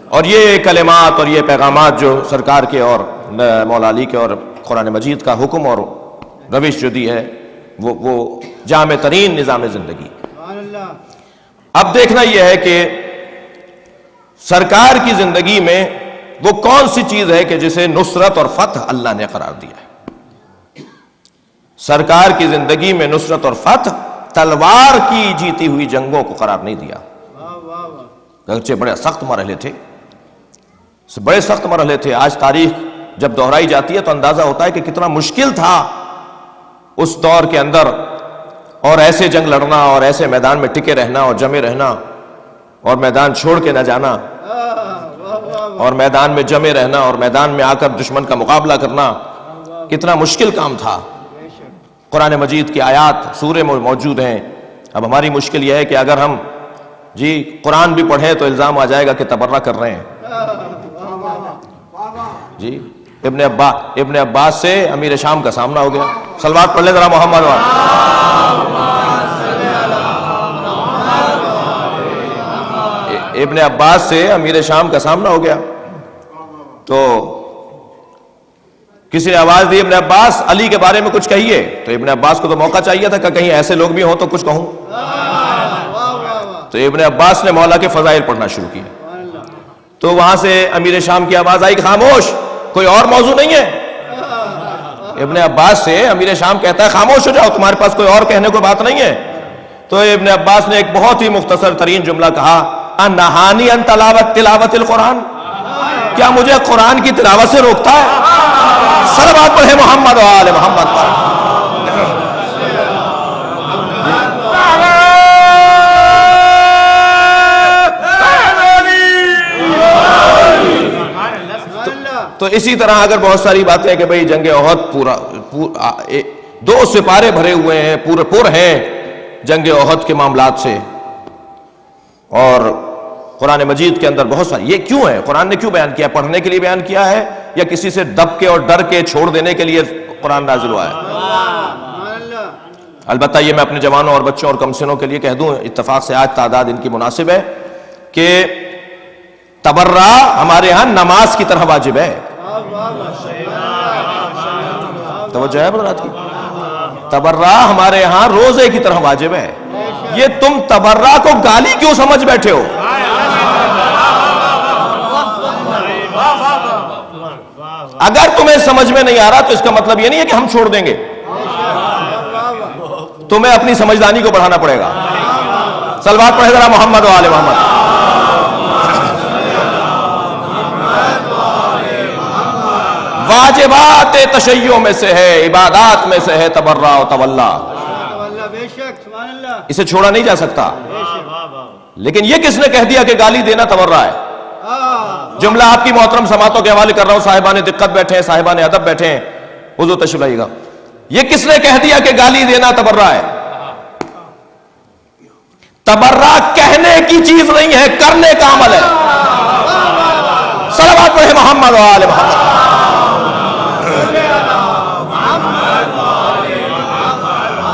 اور یہ کلمات اور یہ پیغامات جو سرکار کے اور مولا علی کے اور قرآن مجید کا حکم اور روش جو دی ہے وہ جامع ترین نظام زندگی۔ اب دیکھنا یہ ہے کہ سرکار کی زندگی میں وہ کون سی چیز ہے کہ جسے نصرت اور فتح اللہ نے قرار دیا ہے۔ سرکار کی زندگی میں نصرت اور فتح تلوار کی جیتی ہوئی جنگوں کو قرار نہیں دیا، اگرچہ بڑے سخت مرحلے تھے، بڑے سخت مرحلے تھے۔ آج تاریخ جب دہرائی جاتی ہے تو اندازہ ہوتا ہے کہ کتنا مشکل تھا اس دور کے اندر، اور ایسے جنگ لڑنا اور ایسے میدان میں ٹکے رہنا اور جمے رہنا اور میدان چھوڑ کے نہ جانا اور میدان میں جمے رہنا اور میدان میں آ کر دشمن کا مقابلہ کرنا کتنا مشکل کام تھا۔ قرآن مجید کی آیات سورے میں موجود ہیں۔ اب ہماری مشکل یہ ہے کہ اگر ہم قرآن بھی پڑھیں تو الزام آ جائے گا کہ تبرہ کر رہے ہیں۔ ابن عباس سے امیر شام کا سامنا ہو گیا۔ صلوات پڑھ لیں ذرا محمد ابن عباس سے امیر شام کا سامنا ہو گیا تو کسی نے آواز دی ابن عباس علی کے بارے میں کچھ کہیے، تو ابن عباس کو تو موقع چاہیے تھا کہ کہیں ایسے لوگ بھی ہوں تو کچھ کہوں، تو ابن عباس نے مولا کے فضائل پڑھنا شروع کیا، تو وہاں سے امیر شام کی آواز آئی خاموش، کوئی اور موضوع نہیں ہے۔ ابن عباس سے امیر شام کہتا ہے خاموش ہو جاؤ، تمہارے پاس کوئی اور کہنے کو بات نہیں ہے۔ تو ابن عباس نے ایک بہت ہی مختصر ترین جملہ کہا، انہانی ان تلاوت القرآن، کیا مجھے قرآن کی تلاوت سے روکتا ہے؟ صلوات پڑھے محمد و آل محمد پر۔ تو اسی طرح اگر بہت ساری باتیں کہ بھئی جنگ احد پورا 2 سپارے بھرے ہوئے ہیں، پورے پر ہیں جنگ احد کے معاملات سے، اور قرآن مجید کے اندر بہت ساری، یہ کیوں ہے قرآن نے کیوں بیان کیا؟ پڑھنے کے لیے بیان کیا ہے یا کسی سے دب کے اور ڈر کے چھوڑ دینے کے لیے قرآن نازل ہوا ہے؟ البتہ یہ میں اپنے جوانوں اور بچوں اور کمسنوں کے لیے کہہ دوں، اتفاق سے آج تعداد ان کی مناسب ہے، کہ تبرہ ہمارے ہاں نماز کی طرح واجب ہے۔ توجہ ہے حضرات کی؟ تبرہ ہمارے ہاں روزے کی طرح واجب ہے۔ یہ تم تبرہ کو گالی کیوں سمجھ بیٹھے ہو؟ اگر تمہیں سمجھ میں نہیں آ رہا تو اس کا مطلب یہ نہیں ہے کہ ہم چھوڑ دیں گے، تمہیں اپنی سمجھدانی کو بڑھانا پڑے گا۔ صلوات پڑھے ذرا محمد و آل محمد۔ واجبات تشیع میں سے ہے، عبادات میں سے ہے تبرہ و تولا، اسے چھوڑا نہیں جا سکتا۔ لیکن یہ کس نے کہہ دیا کہ گالی دینا تبرہ ہے؟ جملہ آپ کی محترم سماعتوں کے حوالے کر رہا ہوں، صاحبان دقت بیٹھے ہیں، صاحبان ادب بیٹھے ہیں، حضور تشریف لائیے گا۔ یہ کس نے کہہ دیا کہ گالی دینا تبرہ ہے؟ تبرہ کہنے کی چیز نہیں ہے، کرنے کا عمل ہے۔ صلوات پڑھے محمد و آل محمد۔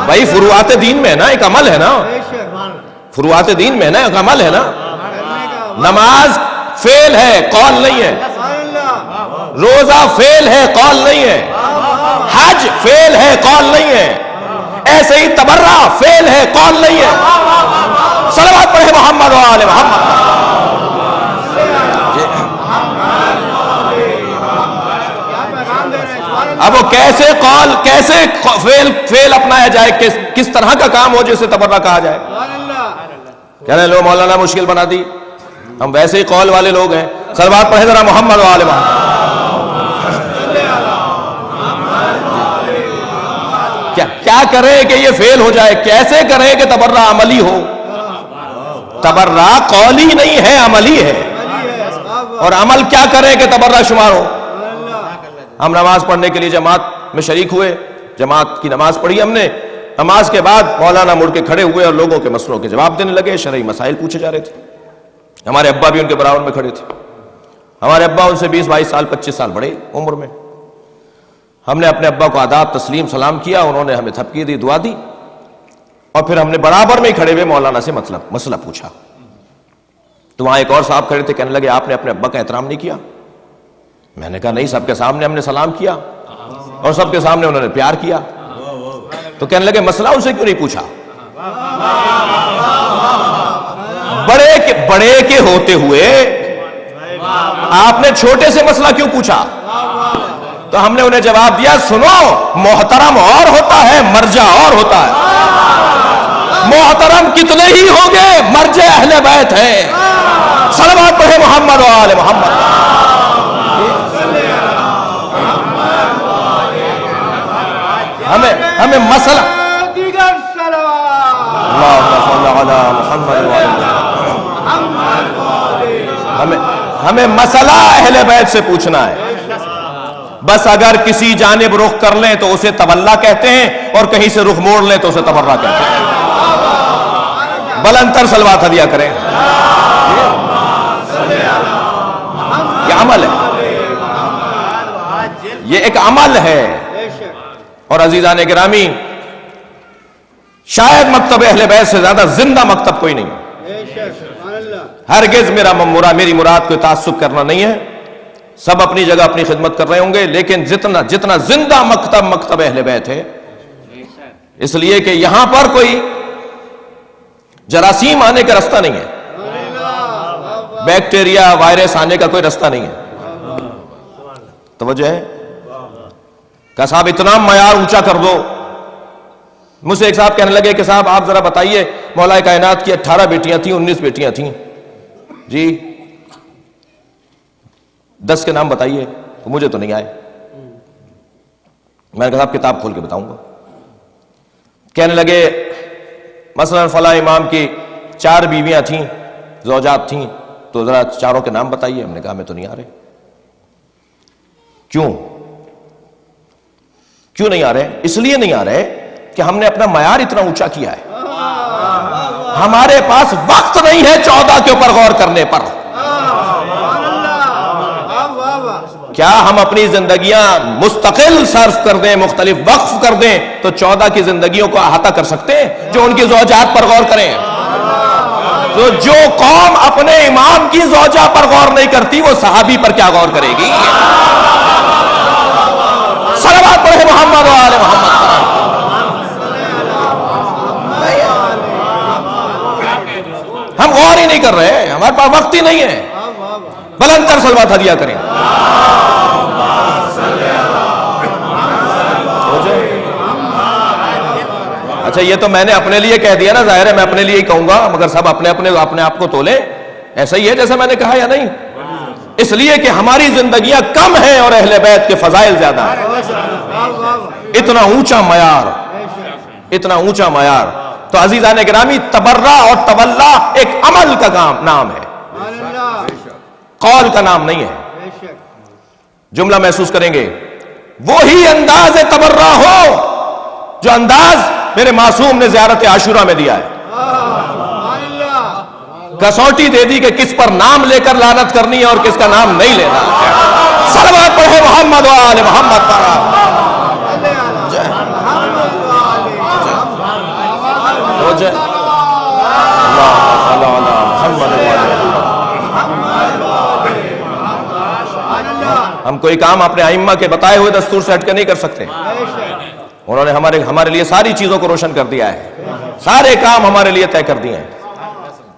بھائی فروعات دین میں ہے نا، ایک عمل ہے نا، فروعات دین میں ہے نا، ایک عمل ہے نا۔ نماز فعل ہے، قول نہیں ہے، روزہ فعل ہے، قول نہیں ہے، حج فعل ہے، قول نہیں ہے، ایسے ہی تبرہ فعل ہے، قول نہیں ہے۔ صلوات پڑھے محمد و آل محمد۔ اب وہ کیسے قول، کیسے فعل اپنایا جائے، کس طرح کا کام ہو جسے تبرہ کہا جائے؟ کہہ رہے ہیں لو مولانا مشکل بنا دی، ہم ویسے ہی قول والے لوگ ہیں. صلوات پڑھیں ذرا محمد و آل محمد. کیا کریں کہ یہ فیل ہو جائے؟ کیسے کریں کہ تبرہ عملی ہو؟ تبرہ قولی نہیں ہے، عملی ہے. اور عمل کیا کریں کہ تبرہ شمار ہو؟ ہم نماز پڑھنے کے لیے جماعت میں شریک ہوئے، جماعت کی نماز پڑھی ہم نے. نماز کے بعد مولانا مڑ کے کھڑے ہوئے اور لوگوں کے مسئلوں کے جواب دینے لگے، شرعی مسائل پوچھے جا رہے تھے. ہمارے ابا بھی ان کے برابر میں کھڑے تھے. ہمارے ابا ان سے 20-22 سال 25 سال بڑے عمر میں. ہم نے اپنے ابا کو آداب تسلیم سلام کیا، انہوں نے ہمیں تھپکی دی، دعا دی، اور پھر ہم نے برابر میں ہی کھڑے ہوئے مولانا سے مسئلہ پوچھا. تو وہاں ایک اور صاحب کھڑے تھے، کہنے لگے آپ نے اپنے ابا کا احترام نہیں کیا. میں نے کہا نہیں، سب کے سامنے ہم نے سلام کیا اور سب کے سامنے انہوں نے پیار کیا. تو کہنے لگے مسئلہ ان سے کیوں نہیں پوچھا؟ بڑے کے ہوتے ہوئے آپ نے چھوٹے سے مسئلہ کیوں پوچھا؟ تو ہم نے انہیں جواب دیا، سنو، محترم اور ہوتا ہے، مرجع اور ہوتا ہے. محترم کتنے ہی ہوں گے، مرجع اہل بیت ہے. صلوات پڑھے محمد و آل محمد. ہمیں مسئلہ دیگر صلوات اللہم صلی علی محمد و آل محمد. ہمیں مسئلہ اہل بیت سے پوچھنا ہے. بس اگر کسی جانب رخ کر لیں تو اسے تولا کہتے ہیں، اور کہیں سے رخ موڑ لیں تو اسے تبرہ کہتے ہیں. بلند تر صلوات ہدیہ کریں. یہ عمل ہے، یہ ایک عمل ہے. اور عزیزان گرامی، شاید مکتب اہل بیت سے زیادہ زندہ مکتب کوئی نہیں. ہرگز میری مراد کوئی تعصب کرنا نہیں ہے، سب اپنی جگہ اپنی خدمت کر رہے ہوں گے، لیکن جتنا زندہ مکتب اہل بیت ہے، اس لیے کہ یہاں پر کوئی جراثیم آنے کا رستہ نہیں ہے، بیکٹیریا وائرس آنے کا کوئی رستہ نہیں ہے. توجہ ہے کہ صاحب اتنا معیار اونچا کر دو. مجھ سے ایک صاحب کہنے لگے کہ صاحب آپ ذرا بتائیے، مولا کائنات کی 18 بیٹیاں تھیں، 19 بیٹیاں تھیں جی، 10 کے نام بتائیے. تو مجھے تو نہیں آئے. میں نے کہا صاحب کتاب کھول کے بتاؤں گا. کہنے لگے مثلا فلاں امام کی 4 بیویاں تھیں، زوجات تھیں، تو ذرا چاروں کے نام بتائیے. ہم نے کہا ہمیں تو نہیں آ رہے. کیوں نہیں آ رہے؟ اس لیے نہیں آ رہے کہ ہم نے اپنا معیار اتنا اونچا کیا ہے. ہمارے پاس وقت نہیں ہے 14 کے اوپر غور کرنے پر. کیا ہم اپنی زندگیاں مستقل صرف کر دیں، مختلف وقف کر دیں تو 14 کی زندگیوں کو احاطہ کر سکتے ہیں جو ان کی زوجات پر غور کریں؟ تو جو قوم اپنے امام کی زوجہ پر غور نہیں کرتی وہ صحابی پر کیا غور کرے گی؟ صلوات پڑھے محمد و آل محمد. ہم غور ہی نہیں کر رہے، ہمارے پاس وقت ہی نہیں ہے. بلند تر صلوات ہدیہ کریں. اچھا یہ تو میں نے اپنے لیے کہہ دیا نا، ظاہر ہے میں اپنے لیے ہی کہوں گا، مگر سب اپنے آپ کو تولیں. ایسا ہی ہے جیسا میں نے کہا یا نہیں؟ اس لیے کہ ہماری زندگیاں کم ہیں اور اہل بیت کے فضائل زیادہ ہیں. اتنا اونچا معیار. تو عزیزان گرامی، تبرہ اور تولا ایک عمل کا نام ہے، قول کا نام نہیں ہے. جملہ محسوس کریں گے، وہی انداز تبرہ ہو جو انداز میرے معصوم نے زیارت عاشورہ میں دیا ہے. کسوٹی دے دی کہ کس پر نام لے کر لعنت کرنی ہے اور کس کا نام نہیں لینا. صلوات پڑھے محمد و آل محمد پر. ہم کوئی کام اپنے ائمہ کے بتائے ہوئے دستور سے ہٹ کے نہیں کر سکتے. انہوں نے ہمارے لیے ساری چیزوں کو روشن کر دیا ہے، سارے کام ہمارے لیے طے کر دیے ہیں.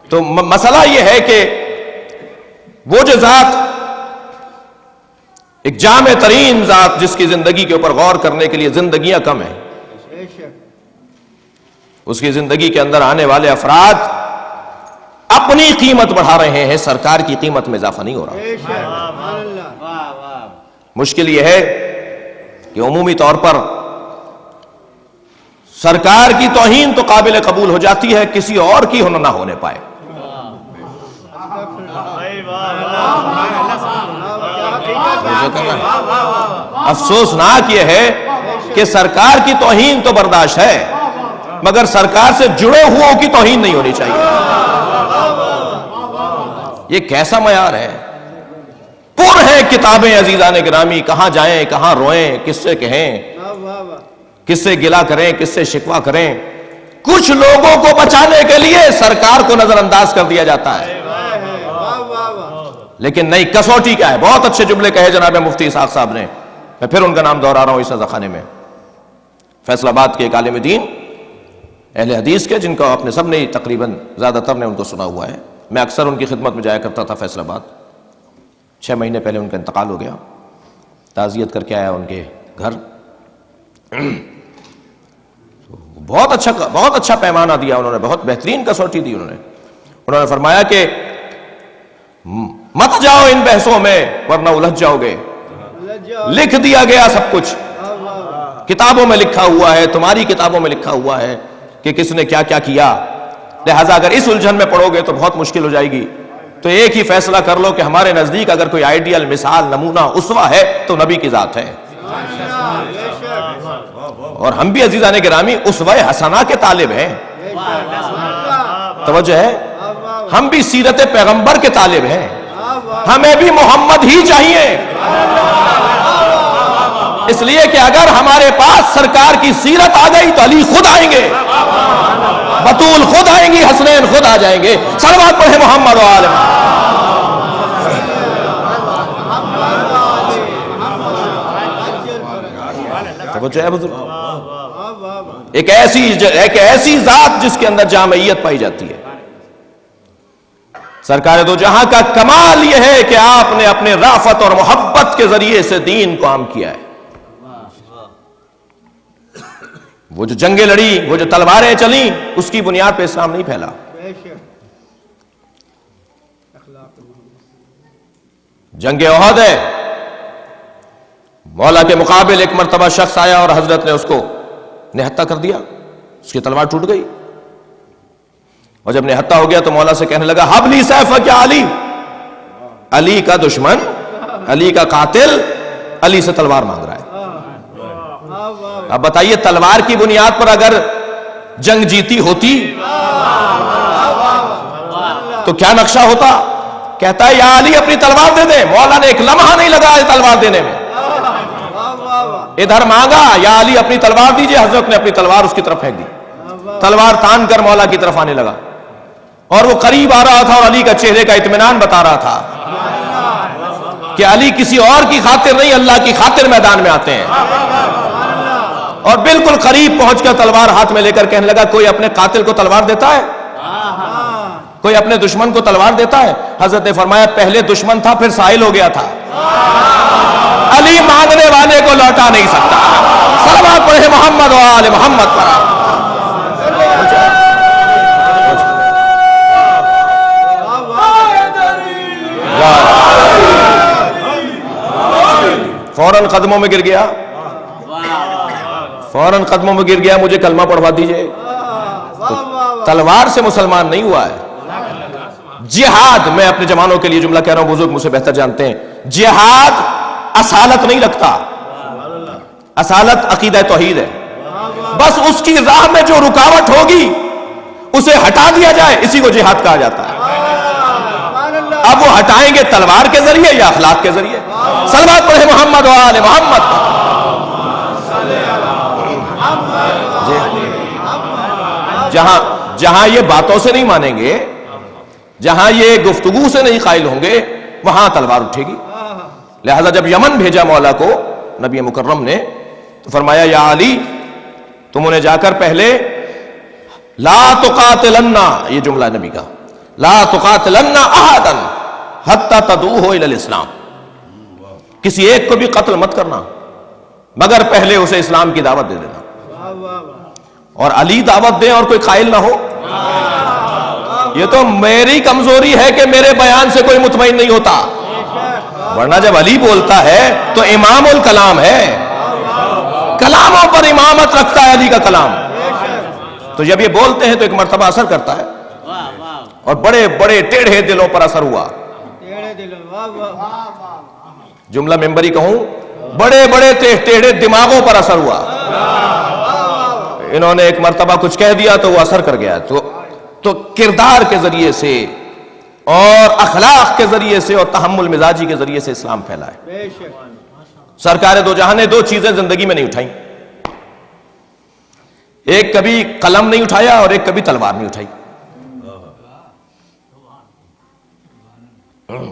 تو مسئلہ یہ ہے کہ وہ جو ذات، ایک جامع ترین ذات جس کی زندگی کے اوپر غور کرنے کے لیے زندگیاں کم ہیں، اس کی زندگی کے اندر آنے والے افراد اپنی قیمت بڑھا رہے ہیں، سرکار کی قیمت میں اضافہ نہیں ہو رہا۔ مشکل یہ ہے کہ عمومی طور پر سرکار کی توہین تو قابل قبول ہو جاتی ہے، کسی اور کی نہ ہونے پائے۔ افسوسناک یہ ہے کہ سرکار کی توہین تو برداشت ہے، مگر سرکار سے جڑے ہوئوں کی توہین نہیں ہونی چاہیے۔ یہ کیسا معیار ہے؟ پر ہیں کتابیں عزیزان گرامی، کہاں جائیں، کہاں روئیں، کس سے کہیں، کس سے گلہ کریں، کس سے شکوہ کریں۔ کچھ لوگوں کو بچانے کے لیے سرکار کو نظر انداز کر دیا جاتا ہے، لیکن نئی کسوٹی کیا ہے؟ بہت اچھے جملے کہے جناب مفتی اسحاق صاحب نے، میں پھر ان کا نام دہرا رہا ہوں اس خانے میں۔ فیصل آباد کے ایک عالم دین اہل حدیث کے، جن کا آپ نے سب نے تقریباً زیادہ تر نے ان کو سنا ہوا ہے، میں اکثر ان کی خدمت میں جایا کرتا تھا فیصل آباد۔ 6 مہینے پہلے ان کا انتقال ہو گیا، تعزیت کر کے آیا ان کے گھر۔ بہت اچھا پیمانہ دیا انہوں نے، بہت بہترین کسوٹی دی انہوں نے فرمایا کہ مت جاؤ ان بحثوں میں ورنہ الجھ جاؤ گے، لکھ دیا گیا سب کچھ، کتابوں میں لکھا ہوا ہے، تمہاری کتابوں میں لکھا ہوا ہے کہ کس نے کیا کیا کیا، لہذا اگر اس الجھن میں پڑو گے تو بہت مشکل ہو جائے گی۔ تو ایک ہی فیصلہ کر لو کہ ہمارے نزدیک اگر کوئی آئیڈیل، مثال، نمونہ، اسوہ ہے تو نبی کی ذات ہے، اور ہم بھی عزیزان گرامی اسوہ حسنہ کے طالب ہیں۔ توجہ ہے، ہم بھی سیرت پیغمبر کے طالب ہیں، ہمیں بھی محمد ہی چاہیے، اس لیے کہ اگر ہمارے پاس سرکار کی سیرت آ گئی تو علی خود آئیں گے، بطول خود آئیں گی، حسنین خود آ جائیں گے۔ صلوات پڑھیں محمد و آل محمد۔ توجہ ہے بزرگ، ایک ایسی ذات جس کے اندر جامعیت پائی جاتی ہے۔ سرکار دو جہاں کا کمال یہ ہے کہ آپ نے اپنے رافت اور محبت کے ذریعے سے دین کو عام کیا ہے۔ وہ جو جنگیں لڑی، وہ جو تلواریں چلیں، اس کی بنیاد پہ اسلام نہیں پھیلا۔ جنگ احد ہے، مولا کے مقابل ایک مرتبہ شخص آیا اور حضرت نے اس کو نہتہ کر دیا، اس کی تلوار ٹوٹ گئی، اور جب نہتہ ہو گیا تو مولا سے کہنے لگا حب لی سیفک یا علی، علی کا دشمن، علی کا قاتل علی سے تلوار مانگ رہا ہے۔ اب بتائیے تلوار کی بنیاد پر اگر جنگ جیتی ہوتی تو کیا نقشہ ہوتا؟ کہتا ہے یا علی اپنی تلوار دے دے، مولا نے ایک لمحہ نہیں لگایا تلوار دینے میں، ادھر مانگا یا علی اپنی تلوار دیجئے، حضرت نے اپنی تلوار اس کی طرف پھینک دی، تلوار تان کر مولا کی طرف آنے لگا، اور وہ قریب آ رہا تھا اور علی کا چہرے کا اطمینان بتا رہا تھا کہ علی کسی اور کی خاطر نہیں، اللہ کی خاطر میدان میں آتے ہیں، اور بالکل قریب پہنچ کر تلوار ہاتھ میں لے کر کہنے لگا کوئی اپنے قاتل کو تلوار دیتا ہے؟ کوئی اپنے دشمن کو تلوار دیتا ہے؟ حضرت نے فرمایا پہلے دشمن تھا پھر سائل ہو گیا تھا، علی مانگنے والے کو لوٹا نہیں سکتا۔ صلوات پڑھے محمد و آل محمد پر۔ فوراً قدموں میں گر گیا، فوراً قدموں میں گر گیا، مجھے کلمہ پڑھوا دیجئے۔ تلوار سے مسلمان نہیں ہوا ہے، جہاد، میں اپنے جوانوں کے لیے جملہ کہہ رہا ہوں، بزرگ مجھ سے بہتر جانتے ہیں، جہاد اصالت نہیں رکھتا، اصالت عقیدہ توحید ہے، بس اس کی راہ میں جو رکاوٹ ہوگی اسے ہٹا دیا جائے، اسی کو جہاد کہا جاتا ہے۔ اب وہ ہٹائیں گے تلوار کے ذریعے یا اخلاق کے ذریعے؟ صلوات پڑھے محمد و آل محمد۔ جہاں یہ باتوں سے نہیں مانیں گے، جہاں یہ گفتگو سے نہیں قائل ہوں گے، وہاں تلوار اٹھے گی۔ لہذا جب یمن بھیجا مولا کو نبی مکرم نے تو فرمایا یا علی تم انہیں جا کر پہلے لا تقاتلن، یہ جملہ نبی کا، لا تقاتلن احدا حتی تدعوہ الی الاسلام، کسی ایک کو بھی قتل مت کرنا مگر پہلے اسے اسلام کی دعوت دے دینا، اور علی دعوت دیں اور کوئی قائل نہ ہو، یہ تو میری کمزوری ہے کہ میرے بیان سے کوئی مطمئن نہیں ہوتا، ورنہ جب علی بولتا ہے تو امام الکلام ہے، کلاموں پر امامت رکھتا ہے علی کا کلام، تو جب یہ بولتے ہیں تو ایک مرتبہ اثر کرتا ہے، اور بڑے بڑے ٹیڑھے دلوں پر اثر ہوا، جملہ ممبری کہوں، بڑے بڑے ٹیڑھے دماغوں پر اثر ہوا، انہوں نے ایک مرتبہ کچھ کہہ دیا تو وہ اثر کر گیا، تو کردار کے ذریعے سے اور اخلاق کے ذریعے سے اور تحمل مزاجی کے ذریعے سے اسلام پھیلا ہے۔ سرکار دو جہاں نے دو چیزیں زندگی میں نہیں اٹھائیں، ایک کبھی قلم نہیں اٹھایا اور ایک کبھی تلوار نہیں اٹھائی،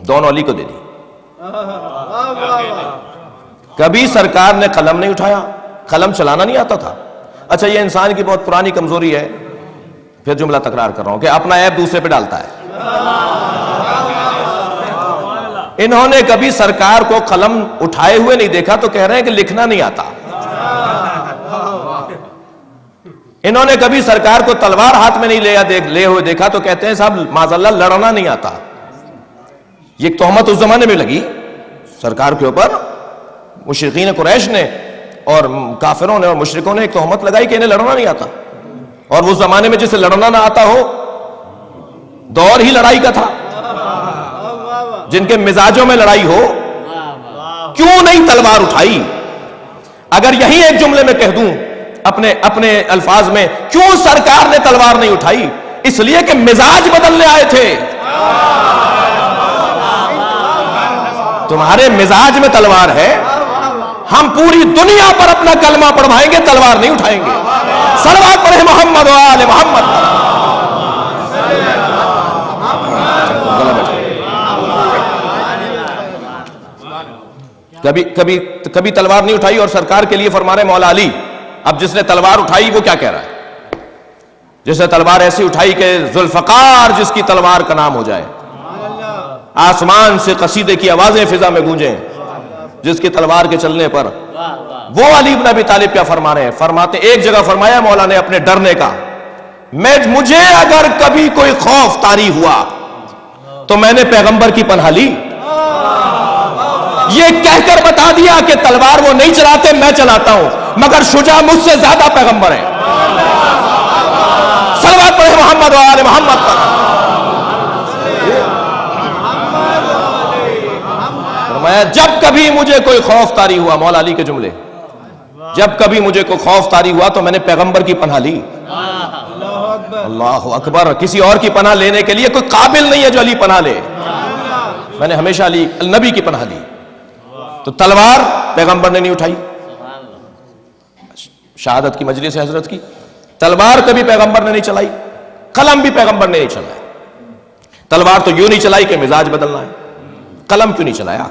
دونوں علی کو دے دی۔ کبھی سرکار نے قلم نہیں اٹھایا، قلم چلانا نہیں آتا تھا۔ اچھا یہ انسان کی بہت پرانی کمزوری ہے، پھر جملہ تکرار کر رہا ہوں کہ اپنا عیب دوسرے پہ ڈالتا ہے۔ انہوں نے کبھی سرکار کو قلم اٹھائے ہوئے نہیں دیکھا تو کہہ رہے ہیں کہ لکھنا نہیں آتا، انہوں نے کبھی سرکار کو تلوار ہاتھ میں نہیں لے ہوئے دیکھا تو کہتے ہیں صاحب معاذ اللہ لڑنا نہیں آتا۔ یہ ایک تہمت اس زمانے میں لگی سرکار کے اوپر، مشرقین قریش نے اور کافروں نے اور مشرکوں نے ایک تہمت لگائی کہ انہیں لڑنا نہیں آتا، اور اس زمانے میں جسے لڑنا نہ آتا ہو دور ہی لڑائی کا تھا، جن کے مزاجوں میں لڑائی ہو کیوں نہیں تلوار اٹھائی؟ اگر یہی ایک جملے میں کہہ دوں اپنے الفاظ میں، کیوں سرکار نے تلوار نہیں اٹھائی؟ اس لیے کہ مزاج بدلنے آئے تھے، تمہارے مزاج میں تلوار ہے، ہم پوری دنیا پر اپنا کلمہ پڑھوائیں گے، تلوار نہیں اٹھائیں گے۔ صلوات پڑھیں محمد و آل محمد۔ کبھی تلوار نہیں اٹھائی اور سرکار کے لیے فرما رہے مولا علی۔ اب جس نے تلوار اٹھائی وہ کیا کہہ رہا ہے؟ جس نے تلوار ایسی اٹھائی کہ ذوالفقار جس کی تلوار کا نام ہو جائے، آسمان سے قصیدے کی آوازیں فضا میں گونجیں جس کی تلوار کے چلنے پر، وہ علی بن ابی طالب کیا فرما رہے ہیں؟ فرماتے ایک جگہ فرمایا مولا نے اپنے ڈرنے کا، مجھے اگر کبھی کوئی خوف طاری ہوا تو میں نے پیغمبر کی پناہ لی، یہ کہہ کر بتا دیا کہ تلوار وہ نہیں چلاتے میں چلاتا ہوں، مگر شجاع مجھ سے زیادہ پیغمبر ہیں۔ صلوات پڑھیں محمد و آل محمد پر۔ فرمایا جب کبھی مجھے کوئی خوف طاری ہوا، مولا علی کے جملے، جب کبھی مجھے کوئی خوف طاری ہوا تو میں نے پیغمبر کی پناہ لی۔ اللہ اکبر، کسی اور کی پناہ لینے کے لیے کوئی قابل نہیں ہے جو علی پناہ لے، میں نے ہمیشہ علی النبی کی پناہ لی۔ تو تلوار پیغمبر نے نہیں اٹھائی، شہادت کی مجلس ہے حضرت کی، تلوار کبھی پیغمبر نے نہیں چلائی، قلم بھی پیغمبر نے نہیں چلایا۔ تلوار تو یوں نہیں چلائی کہ مزاج بدلنا ہے، قلم کیوں نہیں چلایا؟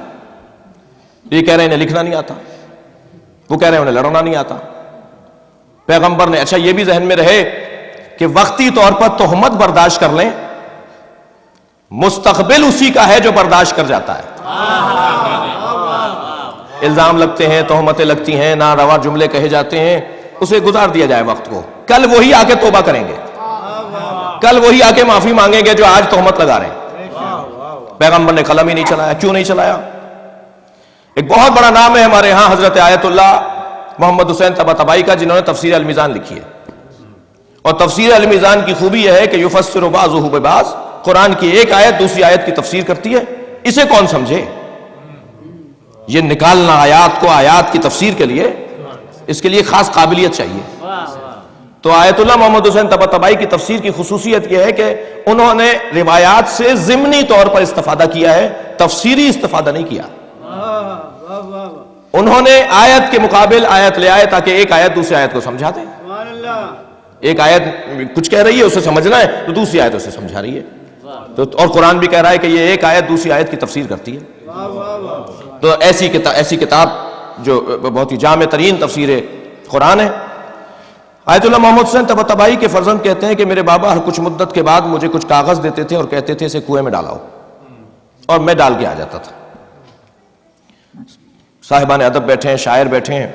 یہ کہہ رہے ہیں انہیں لکھنا نہیں آتا، وہ کہہ رہے ہیں انہیں لڑنا نہیں آتا۔ پیغمبر نے، اچھا یہ بھی ذہن میں رہے کہ وقتی طور پر تہمت برداشت کر لیں، مستقبل اسی کا ہے جو برداشت کر جاتا ہے۔ الزام لگتے ہیں، تہمتیں لگتی ہیں، ناروا جملے کہے جاتے ہیں، اسے گزار دیا جائے وقت کو، کل وہی آ کے توبہ کریں گے، کل وہی آ کے معافی مانگیں گے جو آج تہمت لگا رہے ہیں۔ پیغمبر نے قلم ہی نہیں چلایا، کیوں نہیں چلایا؟ ایک بہت بڑا نام ہے ہمارے ہاں حضرت آیت اللہ محمد حسین طباطبائی کا، جنہوں نے تفسیر المیزان لکھی ہے، اور تفسیر المیزان کی خوبی یہ ہے کہ یفسر بعضہ ببعض، قرآن کی ایک آیت دوسری آیت کی تفسیر کرتی ہے، اسے کون سمجھے؟ یہ نکالنا آیات کو آیات کی تفسیر کے لیے، اس کے لیے خاص قابلیت چاہیے۔ تو آیت اللہ محمد حسین طباطبائی کی تفسیر کی خصوصیت یہ ہے کہ انہوں نے روایات سے ضمنی طور پر استفادہ کیا ہے، تفسیری استفادہ نہیں کیا۔ انہوں نے آیت کے مقابل آیت لے آئے تاکہ ایک آیت دوسری آیت کو سمجھا دیں۔ ایک آیت کچھ کہہ رہی ہے اسے سمجھنا ہے تو دوسری آیت اسے سمجھا رہی ہے، اور قرآن بھی کہہ رہا ہے کہ یہ ایک آیت دوسری آیت کی تفسیر کرتی ہے۔ تو ایسی کتاب جو بہت ہی جامع ترین تفسیر قرآن ہے۔ آیت اللہ محمد حسین طباطبائی کے فرزند کہتے ہیں کہ میرے بابا ہر کچھ مدت کے بعد مجھے کچھ کاغذ دیتے تھے اور کہتے تھے اسے کنویں میں ڈالاؤ، اور میں ڈال کے آ جاتا تھا۔ صاحبان ادب بیٹھے ہیں، شاعر بیٹھے ہیں،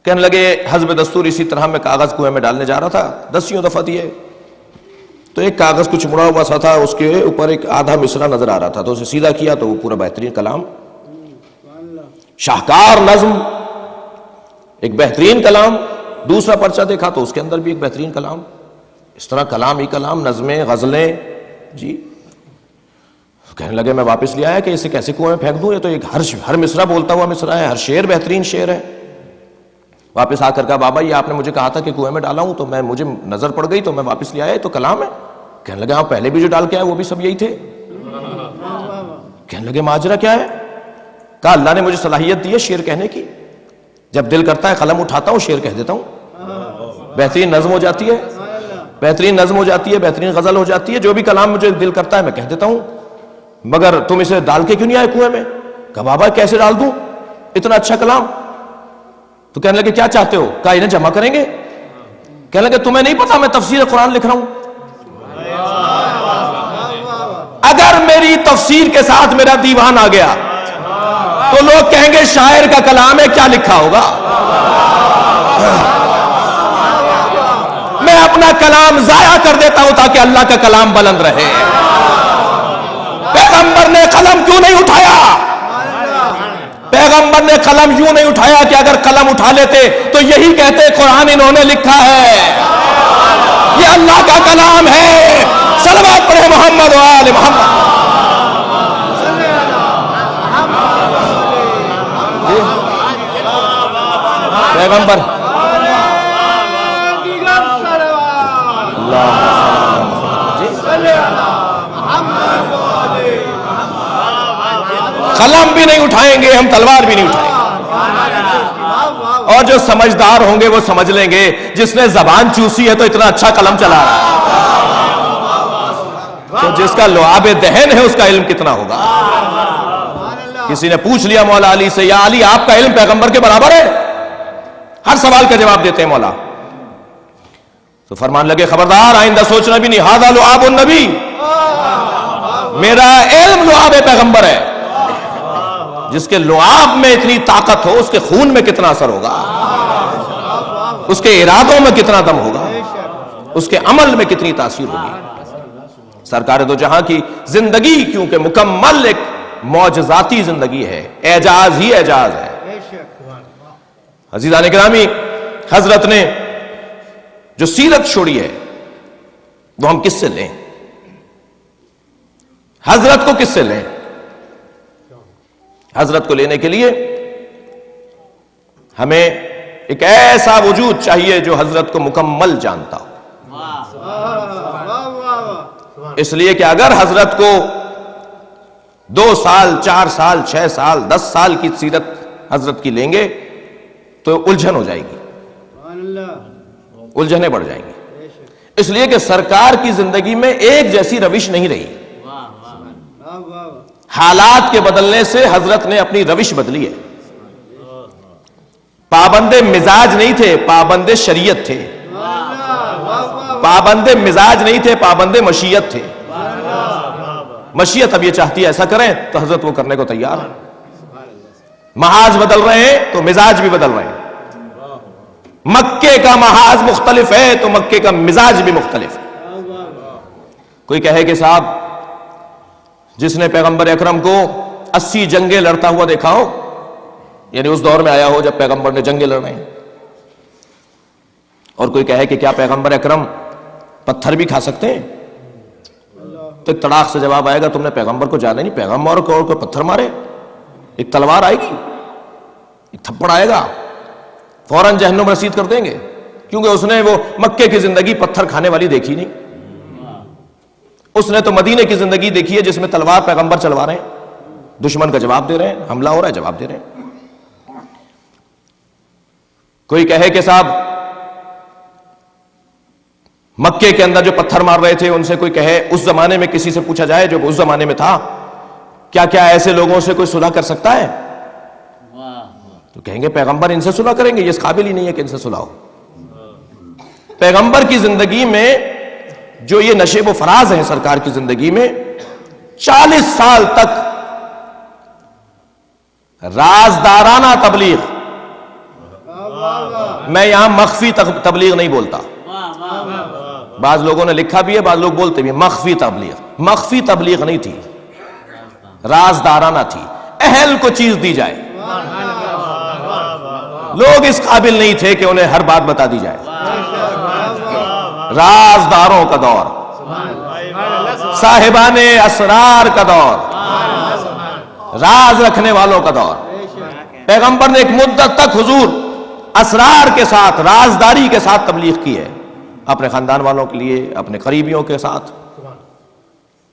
کہنے لگے حسب دستور اسی طرح میں کاغذ کنویں میں ڈالنے جا رہا تھا، 10 دفعہ دیے، تو ایک کاغذ کچھ مڑا ہوا سا تھا, اس کے اوپر ایک آدھا مصرع نظر آ رہا تھا, تو اسے سیدھا کیا تو وہ پورا بہترین کلام, شاہکار نظم, ایک بہترین کلام. دوسرا پرچہ دیکھا تو اس کے اندر بھی ایک بہترین کلام. اس طرح کلام ہی کلام, نظمیں, غزلیں. جی کہنے لگے میں واپس لے آیا کہ اسے کیسے کنویں میں پھینک دوں, یہ تو ایک ہر مصرع بولتا ہوا مصرع ہے, ہر شعر بہترین شعر ہے. واپس آ کر کہا بابا یہ آپ نے مجھے کہا تھا کہ کنویں میں ڈالا ہوں, تو مجھے نظر پڑ گئی تو میں واپس لے آیا, تو کلام ہے. کہنے لگے ہاں پہلے بھی جو ڈال کے آئے وہ بھی سب یہی تھے. کہنے لگے ماجرا کیا ہے؟ کہا اللہ نے مجھے صلاحیت دی ہے شعر کہنے کی, جب دل کرتا ہے قلم اٹھاتا ہوں شعر کہہ دیتا ہوں, بہترین نظم ہو جاتی ہے, بہترین نظم ہو جاتی ہے, بہترین غزل ہو جاتی ہے, جو بھی کلام مجھے دل کرتا ہے میں کہہ دیتا ہوں. مگر تم اسے ڈال کے کیوں نہیں آئے کنویں میں؟ کہا بابا کیسے ڈال دوں اتنا اچھا کلام؟ تو کہنے لگے کیا چاہتے ہو؟ کہا انہیں جمع کریں گے. کہنے لگے تمہیں نہیں پتا میں تفسیر قرآن لکھ رہا ہوں؟ اگر میری تفسیر کے ساتھ میرا دیوان آ گیا تو لوگ کہیں گے شاعر کا کلام ہے, کیا لکھا ہوگا. میں اپنا کلام ضائع کر دیتا ہوں تاکہ اللہ کا کلام بلند رہے. پیغمبر نے قلم کیوں نہیں اٹھایا؟ پیغمبر نے قلم یوں نہیں اٹھایا کہ اگر قلم اٹھا لیتے تو یہی کہتے قرآن انہوں نے لکھا ہے, یہ اللہ کا کلام ہے. صلوات پڑھے محمد و آل محمد. پیغمبر قلم بھی نہیں اٹھائیں گے ہم, تلوار بھی نہیں اٹھائیں گے. اور جو سمجھدار ہوں گے وہ سمجھ لیں گے جس نے زبان چوسی ہے تو اتنا اچھا قلم چلا رہا ہے, تو جس کا لعاب دہن ہے اس کا علم کتنا ہوگا. کسی نے پوچھ لیا مولا علی سے, یا علی آپ کا علم پیغمبر کے برابر ہے؟ ہر سوال کا جواب دیتے ہیں مولا. تو فرمان لگے خبردار آئندہ سوچنا بھی نہیں, ھذا لعاب النبی, میرا علم لعاب پیغمبر ہے. جس کے لعاب میں اتنی طاقت ہو اس کے خون میں کتنا اثر ہوگا, اس کے ارادوں میں کتنا دم ہوگا, اس کے عمل میں کتنی تاثیر ہوگی. سرکار دو جہاں کی زندگی کیونکہ مکمل ایک معجزاتی زندگی ہے, اعجاز ہی اعجاز ہے. عزیزان گرامی, حضرت نے جو سیرت چھوڑی ہے وہ ہم کس سے لیں؟ حضرت کو کس سے لیں؟ حضرت کو لینے کے لیے ہمیں ایک ایسا وجود چاہیے جو حضرت کو مکمل جانتا ہو. اس لیے کہ اگر حضرت کو 2 سال 4 سال 6 سال 10 سال کی سیرت حضرت کی لیں گے تو الجھن ہو جائے گی, الجھنیں بڑھ جائیں گی. اس لیے کہ سرکار کی زندگی میں ایک جیسی روش نہیں رہی. حالات کے بدلنے سے حضرت نے اپنی روش بدلی ہے. پابند مزاج نہیں تھے, پابند شریعت تھے. پابند مزاج نہیں تھے, پابند مشیت تھے. مشیت اب یہ چاہتی ہے ایسا کریں تو حضرت وہ کرنے کو تیار ہے. محاذ بدل رہے ہیں تو مزاج بھی بدل رہے ہیں. مکے کا محاذ مختلف ہے تو مکے کا مزاج بھی مختلف ہے. کوئی کہے کہ صاحب جس نے پیغمبر اکرم کو 80 جنگیں لڑتا ہوا دیکھا ہو, یعنی اس دور میں آیا ہو جب پیغمبر نے جنگیں لڑ رہے ہیں, اور کوئی کہے کہ کیا پیغمبر اکرم پتھر بھی کھا سکتے ہیں, تو ایک تڑاک سے جواب آئے گا تم نے پیغمبر کو جانا نہیں, پیغمبر کو پتھر مارے, ایک تلوار آئے گی, ایک تھپڑ آئے گا, فوراً جہنم رسید کر دیں گے, کیونکہ اس نے وہ مکے کی زندگی پتھر کھانے والی دیکھی نہیں. اس نے تو مدینے کی زندگی دیکھی ہے جس میں تلوار پیغمبر چلوا رہے ہیں, دشمن کا جواب دے رہے ہیں, حملہ ہو رہا ہے جواب دے رہے ہیں. کوئی کہے کہ صاحب مکے کے اندر جو پتھر مار رہے تھے ان سے کوئی کہے, اس زمانے میں کسی سے پوچھا جائے جو اس زمانے میں تھا, کیا کیا ایسے لوگوں سے کوئی صلح کر سکتا ہے؟ تو کہیں گے پیغمبر ان سے صلح کریں گے, یہ اس قابل ہی نہیں ہے کہ ان سے صلح ہو. پیغمبر کی زندگی میں جو یہ نشیب و فراز ہیں سرکار کی زندگی میں, 40 سال تک رازدارانہ تبلیغ, میں یہاں مخفی تبلیغ نہیں بولتا, بعض لوگوں نے لکھا بھی ہے, بعض لوگ بولتے بھی ہیں مخفی تبلیغ. مخفی تبلیغ نہیں تھی, رازدارانہ تھی, اہل کو چیز دی جائے. لوگ اس قابل نہیں تھے کہ انہیں ہر بات بتا دی جائے. رازداروں کا دور, صاحبان اسرار کا دور, راز رکھنے والوں کا دور. پیغمبر نے ایک مدت تک حضور اسرار کے ساتھ, رازداری کے ساتھ تبلیغ کی ہے, اپنے خاندان والوں کے لیے, اپنے قریبیوں کے ساتھ.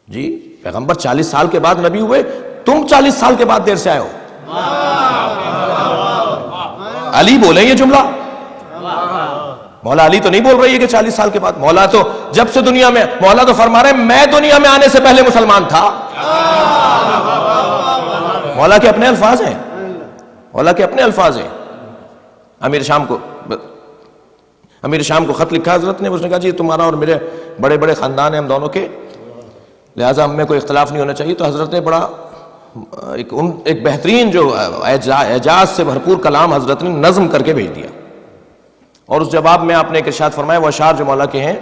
جی پیغمبر 40 سال کے بعد نبی ہوئے, تم 40 سال کے بعد دیر سے آئے ہو. علی بولے یہ جملہ, مولا علی تو نہیں بول رہی ہے کہ 40 سال کے بعد. مولا تو جب سے دنیا میں, مولا تو فرما رہے ہیں میں دنیا میں آنے سے پہلے مسلمان تھا. مولا کے اپنے الفاظ ہیں, مولا کے اپنے الفاظ ہیں. امیر شام کو خط لکھا حضرت نے, اس نے کہا جی تمہارا اور میرے بڑے بڑے خاندان ہیں ہم دونوں کے, لہٰذا ہم میں کوئی اختلاف نہیں ہونا چاہیے. تو حضرت نے بڑا ایک بہترین جو اعجاز سے بھرپور کلام حضرت نے نظم کر کے بھیج دیا. اور اس جواب میں آپ نے ایک ارشاد فرمایا, وہ اشعار جو مولا کے ہیں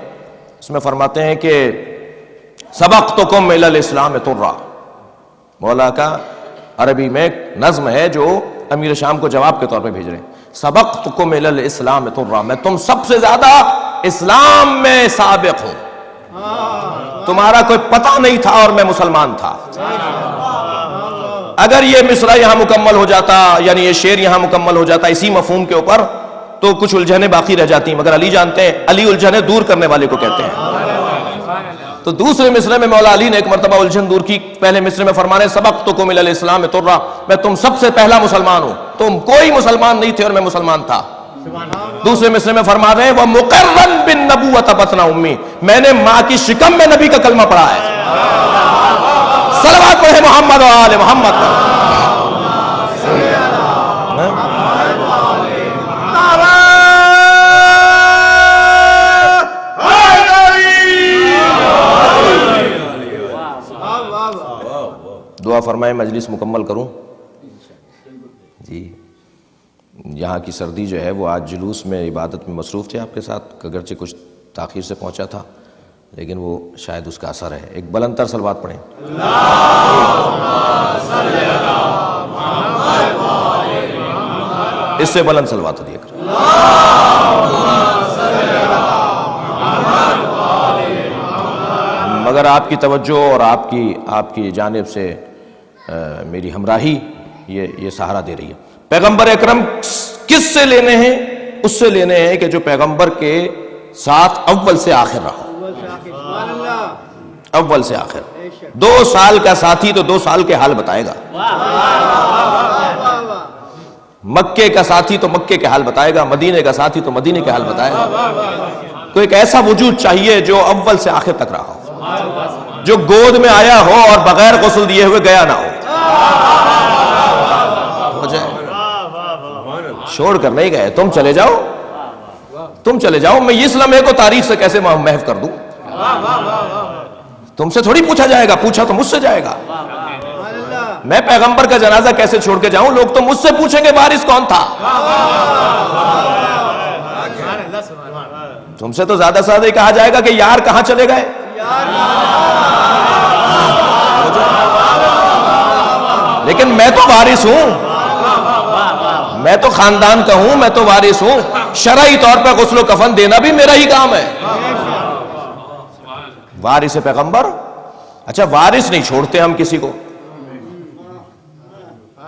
اس میں فرماتے ہیں کہ سبقتکم الی الاسلام طرا. مولا کا عربی میں نظم ہے جو امیر شام کو جواب کے طور پہ بھیج رہے ہیں. سبقتکم الی الاسلام طرا, میں تم سب سے زیادہ اسلام میں سابق ہوں. تمہارا کوئی پتہ نہیں تھا اور میں مسلمان تھا. اگر یہ مصرع یہاں مکمل ہو جاتا, یعنی یہ شعر یہاں مکمل ہو جاتا اسی مفہوم کے اوپر, تو کچھ الجھنیں باقی رہ جاتی, مگر علی جانتے ہیں, علی الجھنیں دور کرنے والے کو کہتے ہیں. تو دوسرے مصرع میں مولا علی نے ایک مرتبہ الجھن دور کی. پہلے مصرع میں فرمانے سبقتکم الی الاسلام طرا, میں تم سب سے پہلا مسلمان ہوں, تم کوئی مسلمان نہیں تھے اور میں مسلمان تھا. دوسرے مصرع میں فرما رہے ہیں وَمُقَرًّا بِالنَّبُوَّةِ بَطْنَ أُمِّي, میں نے ماں کی شکم میں نبی کا کلمہ پڑھا ہے. صلوات پڑھے محمد و آل محمد. دعا فرمائے مجلس مکمل کروں. جی یہاں کی سردی جو ہے وہ آج جلوس میں عبادت میں مصروف تھے آپ کے ساتھ, اگرچہ کچھ تاخیر سے پہنچا تھا لیکن وہ شاید اس کا اثر ہے. ایک بلند تر صلوات پڑھیں. اس سے بلند صلوات دیا کریں. مگر آپ کی توجہ اور آپ کی جانب سے میری ہمراہی یہ سہارا دے رہی ہے. پیغمبر اکرم کس سے لینے ہیں؟ اس سے لینے ہیں کہ جو پیغمبر کے ساتھ اول سے آخر رہا. اول سے آخر. 2 سال کا ساتھی تو 2 سال کے حال بتائے گا. مکے کا ساتھی تو مکے کے حال بتائے گا, مدینے کا ساتھی تو مدینے کے حال بتائے گا. تو ایک ایسا وجود چاہیے جو اول سے آخر تک رہا ہو, جو گود میں آیا ہو اور بغیر غسل دیے ہوئے گیا نہ ہو. چھوڑ کر نہیں گئے, تم چلے جاؤ, تم چلے جاؤ. میں اس لمحے کو تاریخ سے کیسے محو کر دوں؟ تم سے تھوڑی پوچھا جائے گا, پوچھا تو مجھ سے جائے گا. میں پیغمبر کا جنازہ کیسے چھوڑ کے جاؤں؟ لوگ تو مجھ سے پوچھیں گے وارث کون تھا. تم سے تو زیادہ سے زیادہ کہا جائے گا کہ یار کہاں چلے گئے. لیکن میں تو وارث ہوں, میں تو خاندان کا ہوں, میں تو وارث ہوں. شرعی طور پر غسل و کفن دینا بھی میرا ہی کام ہے. وارث پیغمبر. اچھا وارث نہیں چھوڑتے ہم کسی کو.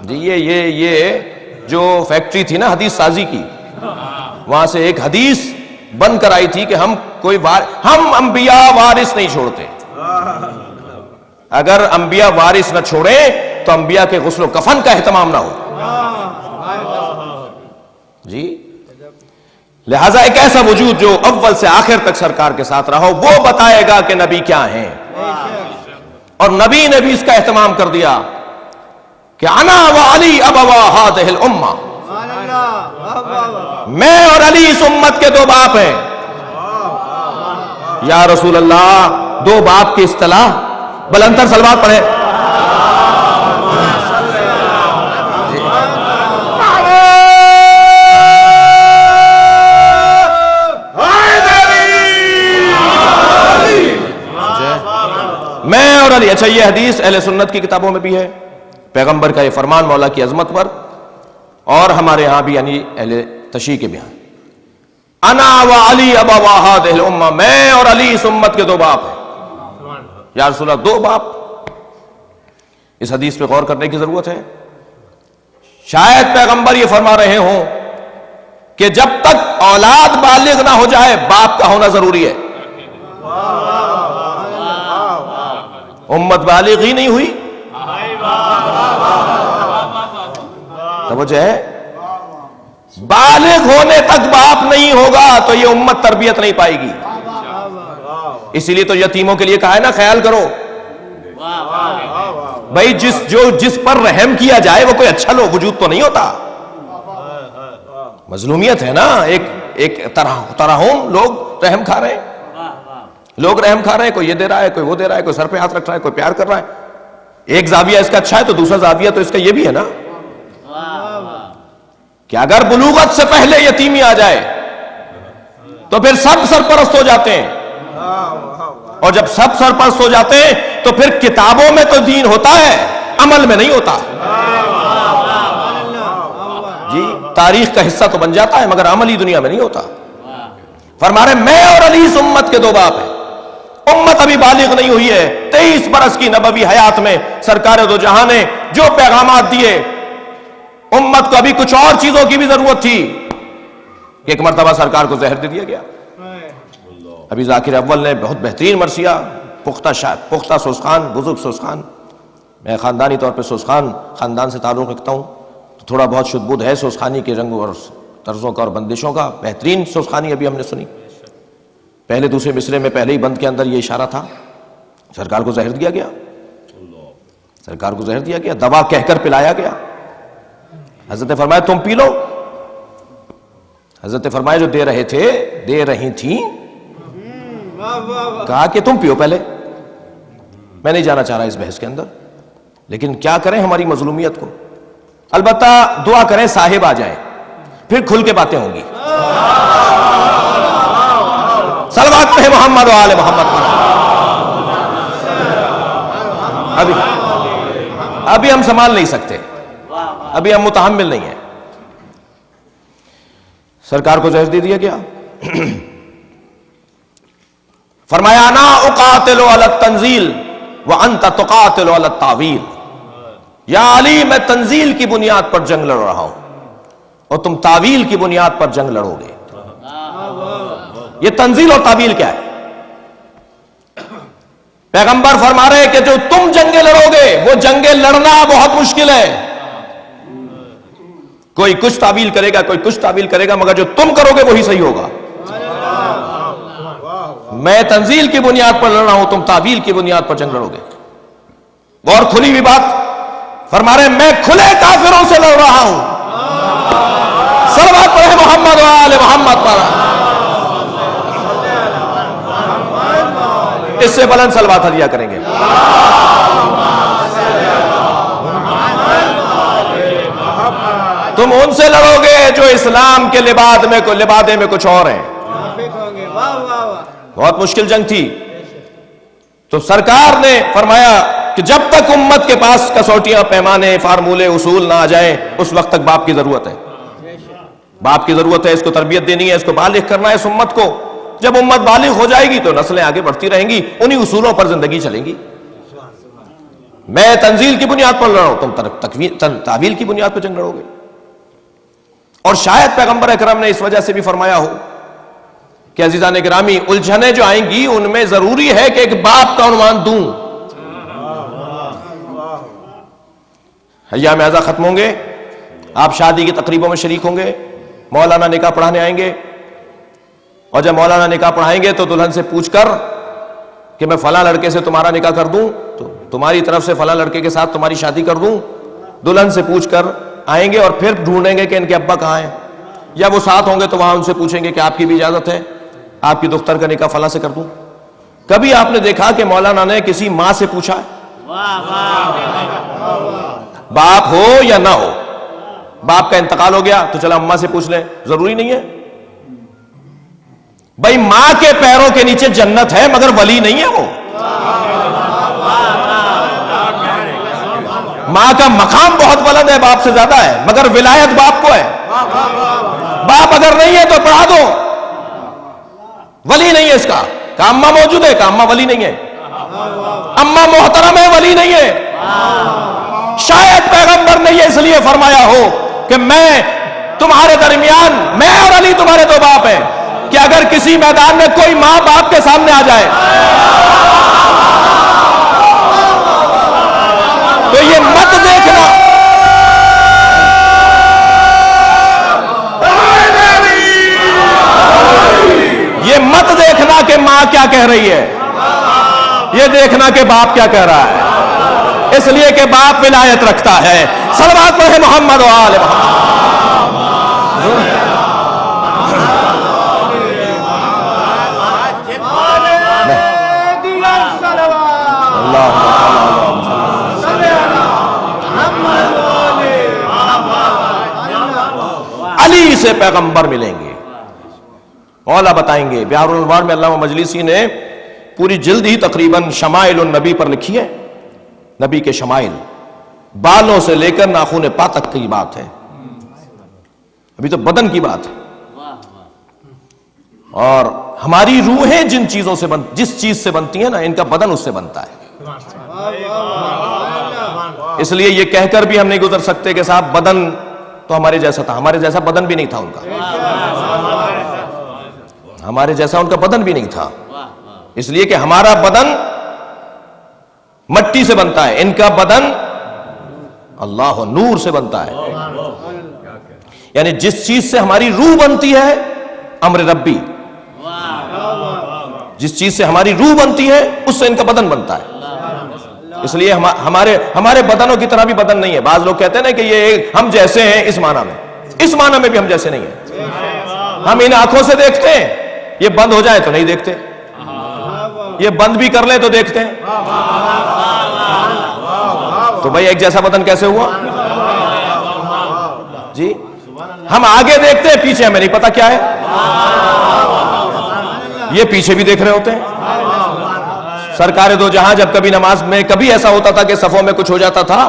جی یہ جو فیکٹری تھی نا حدیث سازی کی, وہاں سے ایک حدیث بن کر آئی تھی کہ ہم انبیاء وارث نہیں چھوڑتے. اگر انبیاء وارث نہ چھوڑیں تو انبیاء کے غسل و کفن کا اہتمام نہ ہو. جی لہذا ایک ایسا وجود جو اول سے آخر تک سرکار کے ساتھ رہا ہو, وہ بتائے گا کہ نبی کیا ہیں. اور نبی نے بھی اس کا اہتمام کر دیا کہ انا و علی ابوا هذه الامه, میں اور علی اس امت کے 2 باپ ہیں. یا رسول اللہ, 2 باپ کی اصطلاح. بلندر صلوات پڑھے. اور علی. اچھا یہ حدیث اہل سنت کی کتابوں میں بھی ہے, پیغمبر کا یہ فرمان مولا کی عظمت پر, اور ہمارے ہاں بھی یعنی اہل تشیع کے بیان. انا و علی ابا هذه الامه, میں اور علی اس امت کے دو باپ ہیں. یا رسول اللہ, دو باپ؟ اس حدیث پہ غور کرنے کی ضرورت ہے. شاید پیغمبر یہ فرما رہے ہوں کہ جب تک اولاد بالغ نہ ہو جائے باپ کا ہونا ضروری ہے. امت بالغ ہی نہیں ہوئی, توجہ ہے, بالغ ہونے تک باپ نہیں ہوگا تو یہ امت تربیت نہیں پائے گی. اسی لیے تو یتیموں کے لیے کہا ہے نا, خیال کرو بھائی, جس پر رحم کیا جائے وہ کوئی اچھا لوگ وجود تو نہیں ہوتا. مظلومیت ہے نا, ایک تراہم, لوگ رحم کھا رہے ہیں, لوگ رحم کھا رہے ہیں, کوئی یہ دے رہا ہے, کوئی وہ دے رہا ہے, کوئی سر پہ ہاتھ رکھ رہا ہے, کوئی پیار کر رہا ہے. ایک زاویہ اس کا اچھا ہے تو دوسرا زاویہ تو اس کا یہ بھی ہے نا کہ اگر بلوغت سے پہلے یتیمی آ جائے تو پھر سب سرپرست ہو جاتے ہیں, اور جب سب سرپرست ہو جاتے ہیں تو پھر کتابوں میں تو دین ہوتا ہے, عمل میں نہیں ہوتا. جی, تاریخ کا حصہ تو بن جاتا ہے مگر عملی دنیا میں نہیں ہوتا. فرما رہے میں اور علی اس امت کے دو باپ ہیں. امت ابھی بالغ نہیں ہوئی ہے. 23 برس کی نبوی حیات میں سرکار دو جہاں نے جو پیغامات دیے, امت کو ابھی کچھ اور چیزوں کی بھی ضرورت تھی. ایک مرتبہ سرکار کو زہر دے دیا گیا. ابھی ذاکر اول نے بہت بہترین مرثیہ, پختہ سوسخان, بزرگ سوسخان, میں خاندانی طور پہ سوسخان خاندان سے تعلق رکھتا ہوں تو تھوڑا بہت شد بدھ ہے سوسخانی کے رنگ اور طرزوں کا اور بندشوں کا. بہترین سوسخانی ابھی ہم نے سنی. پہلے دوسرے مصرے میں پہلے ہی بند کے اندر یہ اشارہ تھا, سرکار کو زہر دیا گیا, سرکار کو زہر دیا گیا, دوا کہہ کر پلایا گیا. حضرت نے فرمایا تم پی لو. حضرت نے فرمایا جو دے رہے تھے, دے رہی تھیں, کہا کہ تم پیو پہلے. میں نہیں جانا چاہ رہا اس بحث کے اندر, لیکن کیا کریں ہماری مظلومیت کو. البتہ دعا کریں صاحب آ جائے, پھر کھل کے باتیں ہوں گی. صلوات پڑھے محمد و آل محمد. ابھی ہم سنبھال نہیں سکتے, ابھی ہم متحمل نہیں ہیں. سرکار کو زہر دے دیا گیا. فرمایا انا اقاتل علی التنزیل وانت تقاتل علی التاویل. یا علی میں تنزیل کی بنیاد پر جنگ لڑ رہا ہوں اور تم تاویل کی بنیاد پر جنگ لڑو گے. یہ تنزیل اور تعویل کیا ہے؟ پیغمبر فرما رہے کہ جو تم جنگیں لڑو گے وہ جنگیں لڑنا بہت مشکل ہے. کوئی کچھ تعویل کرے گا, کوئی کچھ تعویل کرے گا, مگر جو تم کرو گے وہی صحیح ہوگا. میں تنزیل کی بنیاد پر لڑ رہا ہوں, تم تعویل کی بنیاد پر جنگ لڑو گے. اور کھلی ہوئی بات فرما رہے میں کھلے کافروں سے لڑ رہا ہوں. صلوات پڑھے محمد و آل محمد پر. اس سے بلند صلوات ہدیہ کریں گے. تم ان سے لڑو گے جو اسلام کے لبادے میں کچھ اور ہیں. بہت مشکل جنگ تھی. تو سرکار نے فرمایا کہ جب تک امت کے پاس کسوٹیاں, پیمانے, فارمولے, اصول نہ آ جائیں اس وقت تک باپ کی ضرورت ہے. باپ کی ضرورت ہے, اس کو تربیت دینی ہے, اس کو بالغ کرنا ہے اس امت کو. جب امت بالغ ہو جائے گی تو نسلیں آگے بڑھتی رہیں گی, انہی اصولوں پر زندگی چلیں گی. میں تنزیل کی بنیاد پر لڑ رہا ہوں, تم تعویل کی بنیاد پر جنگ لڑو گے. اور شاید پیغمبر اکرم نے اس وجہ سے بھی فرمایا ہو کہ عزیزان گرامی الجھنیں جو آئیں گی ان میں ضروری ہے کہ ایک باپ کا عنوان دوں. ایام اعزا ختم ہوں گے, آپ شادی کی تقریبوں میں شریک ہوں گے, مولانا نکاح پڑھانے آئیں گے, اور جب مولانا نکاح پڑھائیں گے تو دلہن سے پوچھ کر کہ میں فلاں لڑکے سے تمہارا نکاح کر دوں, تو تمہاری طرف سے فلاں لڑکے کے ساتھ تمہاری شادی کر دوں. دلہن سے پوچھ کر آئیں گے اور پھر ڈھونڈیں گے کہ ان کے ابا کہاں ہیں, یا وہ ساتھ ہوں گے تو وہاں ان سے پوچھیں گے کہ آپ کی بھی اجازت ہے آپ کی دختر کا نکاح فلاں سے کر دوں. کبھی آپ نے دیکھا کہ مولانا نے کسی ماں سے پوچھا ہے؟ باپ ہو یا نہ ہو, باپ کا انتقال ہو گیا تو چلا اماں سے پوچھ لیں, ضروری نہیں ہے. بھائی ماں کے پیروں کے نیچے جنت ہے مگر ولی نہیں ہے وہ. ماں کا مقام بہت بلند ہے، باپ سے زیادہ ہے، مگر ولایت باپ کو ہے۔ باپ اگر نہیں ہے تو پڑھا دو، ولی نہیں ہے اس کا۔ کہ اماں موجود ہے، کہ اماں ولی نہیں ہے، اماں محترم ہے، ولی نہیں ہے۔ شاید پیغمبر نے یہ اس لیے فرمایا ہو کہ میں تمہارے درمیان، میں اور علی تمہارے دو باپ ہیں، کہ اگر کسی میدان میں کوئی ماں باپ کے سامنے آ جائے تو یہ مت دیکھنا، یہ مت دیکھنا کہ ماں کیا کہہ رہی ہے، یہ دیکھنا کہ باپ کیا کہہ رہا ہے، اس لیے کہ باپ ولایت رکھتا ہے۔ صلوات پڑھے محمد و آل محمد۔ علی سے پیغمبر ملیں گے۔ مولا بتائیں گے، بہار الانوار میں علامہ مجلسی نے پوری جلد ہی تقریباً شمائل النبی پر لکھی ہے، نبی کے شمائل، بالوں سے لے کر ناخن پا تک کی بات ہے، ابھی تو بدن کی بات ہے۔ اور ہماری روحیں جن چیزوں سے جس چیز سے بنتی ہیں نا، ان کا بدن اس سے بنتا ہے۔ اس لیے یہ کہہ کر بھی ہم نہیں گزر سکتے کہ صاحب بدن تو ہمارے جیسا تھا، ہمارے جیسا بدن بھی نہیں تھا ان کا، ہمارے جیسا ان کا بدن بھی نہیں تھا، اس لیے کہ ہمارا بدن مٹی سے بنتا ہے، ان کا بدن اللہ نور سے بنتا ہے۔ یعنی جس چیز سے ہماری روح بنتی ہے، امر ربی، جس چیز سے ہماری روح بنتی ہے اس سے ان کا بدن بنتا ہے۔ اس لیے ہمارے بدنوں کی طرح بھی بدن نہیں ہے۔ بعض لوگ کہتے ہیں نا کہ یہ ہم جیسے ہیں، اس معنی میں بھی ہم جیسے نہیں ہیں۔ ہم ان آنکھوں سے دیکھتے ہیں، یہ بند ہو جائے تو نہیں دیکھتے، یہ بند بھی کر لیں تو دیکھتے ہیں، تو بھائی ایک جیسا بدن کیسے ہوا جی؟ ہم آگے دیکھتے ہیں، پیچھے ہمیں نہیں پتا کیا ہے، یہ پیچھے بھی دیکھ رہے ہوتے ہیں۔ سرکار دو جہاں جب کبھی نماز میں کبھی ایسا ہوتا تھا کہ صفوں میں کچھ ہو جاتا تھا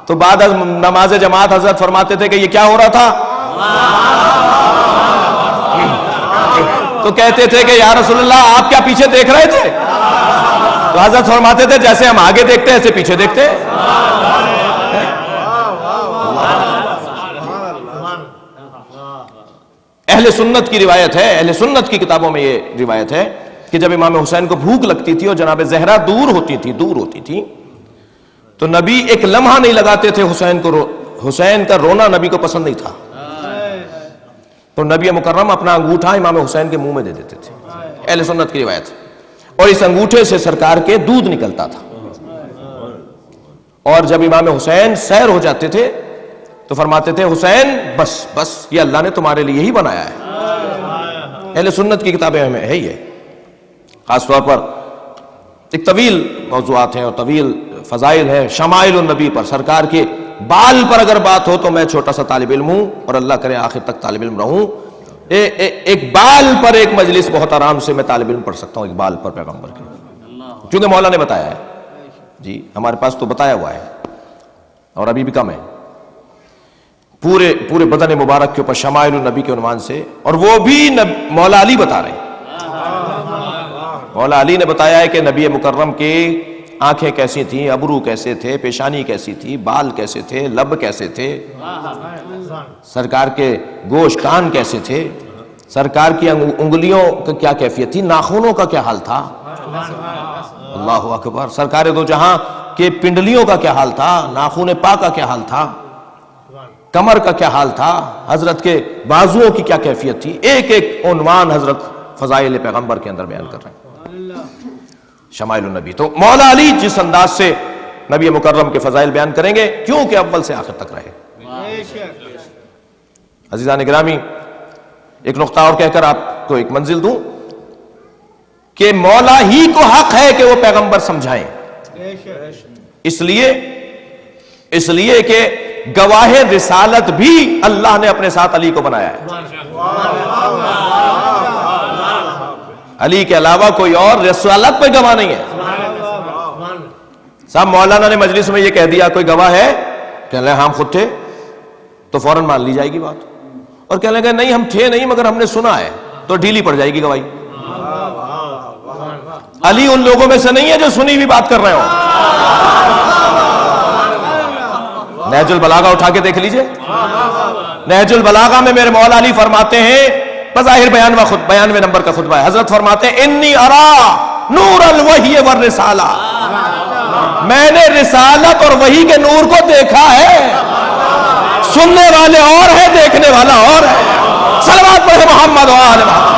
تو بعد نماز جماعت حضرت فرماتے تھے کہ یہ کیا ہو رہا تھا، تو کہتے تھے کہ یا رسول اللہ آپ کیا پیچھے دیکھ رہے تھے؟ تو حضرت فرماتے تھے جیسے ہم آگے دیکھتے ہیں ایسے پیچھے دیکھتے ہیں۔ اہل سنت کی روایت ہے، اہل سنت کی کتابوں میں یہ روایت ہے کہ جب امام حسین کو بھوک لگتی تھی اور جناب زہرا دور ہوتی تھی تو نبی ایک لمحہ نہیں لگاتے تھے حسین کا رونا نبی کو پسند نہیں تھا، تو نبی مکرم اپنا انگوٹھا امام حسین کے منہ میں دے دیتے تھے، اہل سنت کی روایت، اور اس انگوٹھے سے سرکار کے دودھ نکلتا تھا، اور جب امام حسین سیر ہو جاتے تھے تو فرماتے تھے حسین بس یہ اللہ نے تمہارے لیے ہی بنایا ہے۔ اہل سنت کی کتابیں میں ہے یہ، خاص طور پر ایک طویل موضوعات ہیں اور طویل فضائل ہیں شمائل النبی پر، سرکار کے بال پر اگر بات ہو تو میں چھوٹا سا طالب علم ہوں اور اللہ کرے آخر تک طالب علم رہوں، ایک بال پر ایک مجلس بہت آرام سے میں طالب علم پڑھ سکتا ہوں، ایک بال پر پیغمبر کے، کیونکہ مولا نے بتایا ہے جی، ہمارے پاس تو بتایا ہوا ہے اور ابھی بھی کم ہے، پورے بدن مبارک کے اوپر شمائل النبی کے عنوان سے، اور وہ بھی مولا علی بتا رہے ہیں۔ مولا علی نے بتایا ہے کہ نبی مکرم کی آنکھیں کیسی تھیں، ابرو کیسے تھے، پیشانی کیسی تھی، بال کیسے تھے، لب کیسے تھے، سرکار کے گوشت کان کیسے تھے، سرکار کی انگلیوں کا کیا کیفیت تھی، ناخنوں کا کیا حال تھا، اللہ اکبر، سرکار دو جہاں کے پنڈلیوں کا کیا حال تھا، ناخن پا کا کیا حال تھا، کمر کا کیا حال تھا، حضرت کے بازوؤں کی کیا کیفیت تھی، ایک عنوان حضرت فضائل پیغمبر کے اندر بیان کر رہے ہیں، شمائل النبی۔ تو مولا علی جس انداز سے نبی مکرم کے فضائل بیان کریں گے کیونکہ اول سے آخر تک رہے۔ عزیزان گرامی، ایک نقطہ اور کہہ کر آپ کو ایک منزل دوں کہ مولا ہی کو حق ہے کہ وہ پیغمبر سمجھائیں، اس لیے کہ گواہ رسالت بھی اللہ نے اپنے ساتھ علی کو بنایا ہے، علی کے علاوہ کوئی اور رسالت پہ گواہ نہیں ہے۔ صاحب مولانا نے مجلس میں یہ کہہ دیا، کوئی گواہ ہے؟ کہنے لگے ہم خود تھے، تو فوراً مان لی جائے گی بات. اور کہنے لگے نہیں ہم تھے نہیں مگر ہم نے سنا ہے، تو ڈھیلی پڑ جائے گی گواہی. علی ان لوگوں میں سے نہیں ہے جو سنی ہوئی بات کر رہے ہو. نہج البلاغہ اٹھا کے دیکھ لیجئے. نہج البلاغہ میں میرے مولا علی فرماتے ہیں، بظاہر 92 نمبر کا خطبہ ہے، حضرت فرماتے ہیں انی ارا نور الوحی والرسالہ، میں نے رسالت اور وحی کے نور کو دیکھا ہے. سننے والے اور ہیں، دیکھنے والا اور ہے. صلوات پڑھے محمد و آل محمد.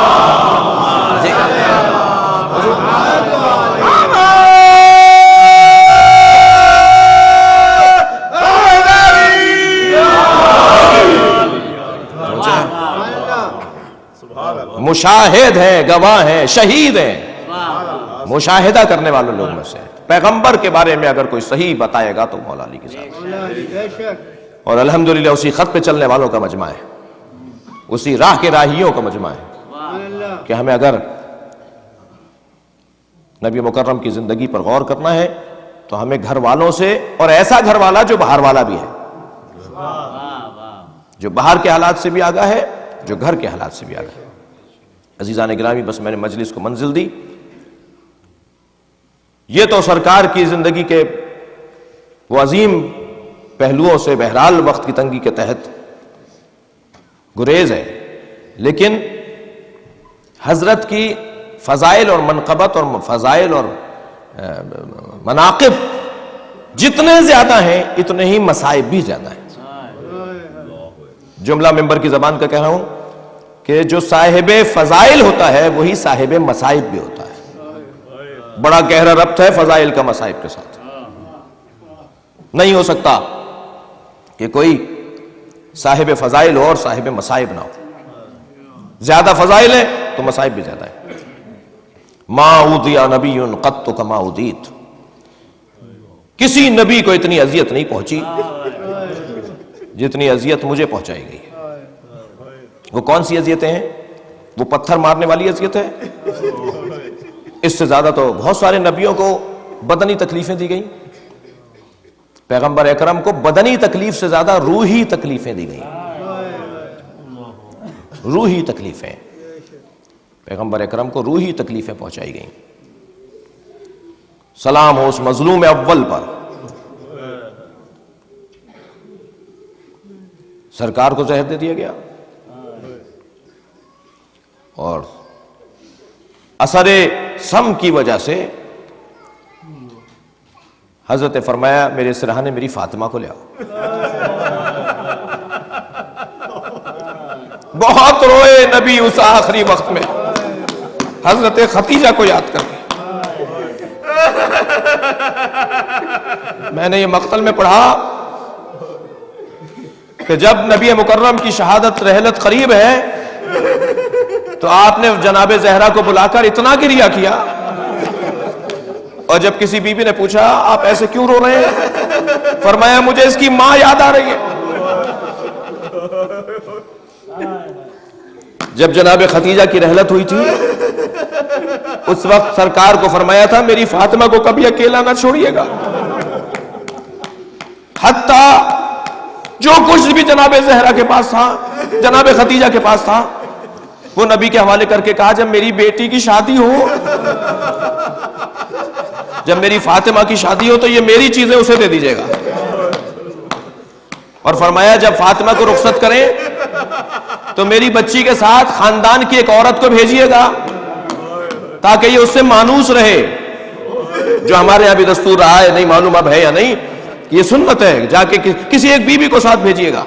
مشاہد ہیں، گواہ ہیں، شہید ہیں، مشاہدہ کرنے والے لوگ میں سے. پیغمبر کے بارے میں اگر کوئی صحیح بتائے گا تو مولا علی کے ساتھ. اور الحمدللہ اسی خط پہ چلنے والوں کا مجمع ہے، اسی راہ کے راہیوں کا مجمع ہے کہ ہمیں اگر نبی مکرم کی زندگی پر غور کرنا ہے تو ہمیں گھر والوں سے، اور ایسا گھر والا جو باہر والا بھی ہے، جو باہر کے حالات سے بھی آگاہ ہے، جو گھر کے حالات سے بھی آگاہ ہے. عزیزان گرامی، بس میں نے مجلس کو منزل دی. یہ تو سرکار کی زندگی کے وہ عظیم پہلوؤں سے بہرحال وقت کی تنگی کے تحت گریز ہے، لیکن حضرت کی فضائل اور منقبت اور فضائل اور مناقب جتنے زیادہ ہیں اتنے ہی مصائب بھی زیادہ ہیں. جملہ ممبر کی زبان کا کہہ رہا ہوں کہ جو صاحب فضائل ہوتا ہے وہی صاحب مصائب بھی ہوتا ہے. بڑا گہرا ربط ہے فضائل کا مصائب کے ساتھ. نہیں ہو سکتا کہ کوئی صاحب فضائل ہو اور صاحب مصائب نہ ہو. زیادہ فضائل ہے تو مصائب بھی زیادہ ہے. ما اوذی نبی قط کما اوذیت، کسی نبی کو اتنی اذیت نہیں پہنچی جتنی اذیت مجھے پہنچائی گئی. وہ کون سی اذیتیں ہیں؟ وہ پتھر مارنے والی اذیت ہے. اس سے زیادہ تو بہت سارے نبیوں کو بدنی تکلیفیں دی گئیں. پیغمبر اکرم کو بدنی تکلیف سے زیادہ روحی تکلیفیں دی گئیں. روحی تکلیفیں، پیغمبر اکرم کو روحی تکلیفیں پہنچائی گئیں. سلام ہو اس مظلوم اول پر. سرکار کو زہر دے دیا گیا اور اثر سم کی وجہ سے حضرت نے فرمایا میرے سرہانے میری فاطمہ کو لے آؤ. بہت روئے نبی اس آخری وقت میں، حضرت ختیجہ کو یاد کر کے. میں نے یہ مقتل میں پڑھا کہ جب نبی مکرم کی شہادت رحلت قریب ہے تو آپ نے جناب زہرا کو بلا کر اتنا گریہ کیا، اور جب کسی بی بی نے پوچھا آپ ایسے کیوں رو رہے ہیں، فرمایا مجھے اس کی ماں یاد آ رہی ہے. جب جناب ختیجہ کی رحلت ہوئی تھی اس وقت سرکار کو فرمایا تھا میری فاطمہ کو کبھی اکیلا نہ چھوڑیے گا. حتیٰ جو کچھ بھی جناب زہرا کے پاس تھا، جناب ختیجہ کے پاس تھا، وہ نبی کے حوالے کر کے کہا جب میری بیٹی کی شادی ہو، جب میری فاطمہ کی شادی ہو تو یہ میری چیزیں اسے دے دیجیے گا. اور فرمایا جب فاطمہ کو رخصت کریں تو میری بچی کے ساتھ خاندان کی ایک عورت کو بھیجیے گا تاکہ یہ اس سے مانوس رہے. جو ہمارے یہاں بھی دستور رہا ہے، نہیں معلوم اب ہے یا نہیں، یہ سنت ہے، جا کے کسی ایک بیوی کو ساتھ بھیجیے گا.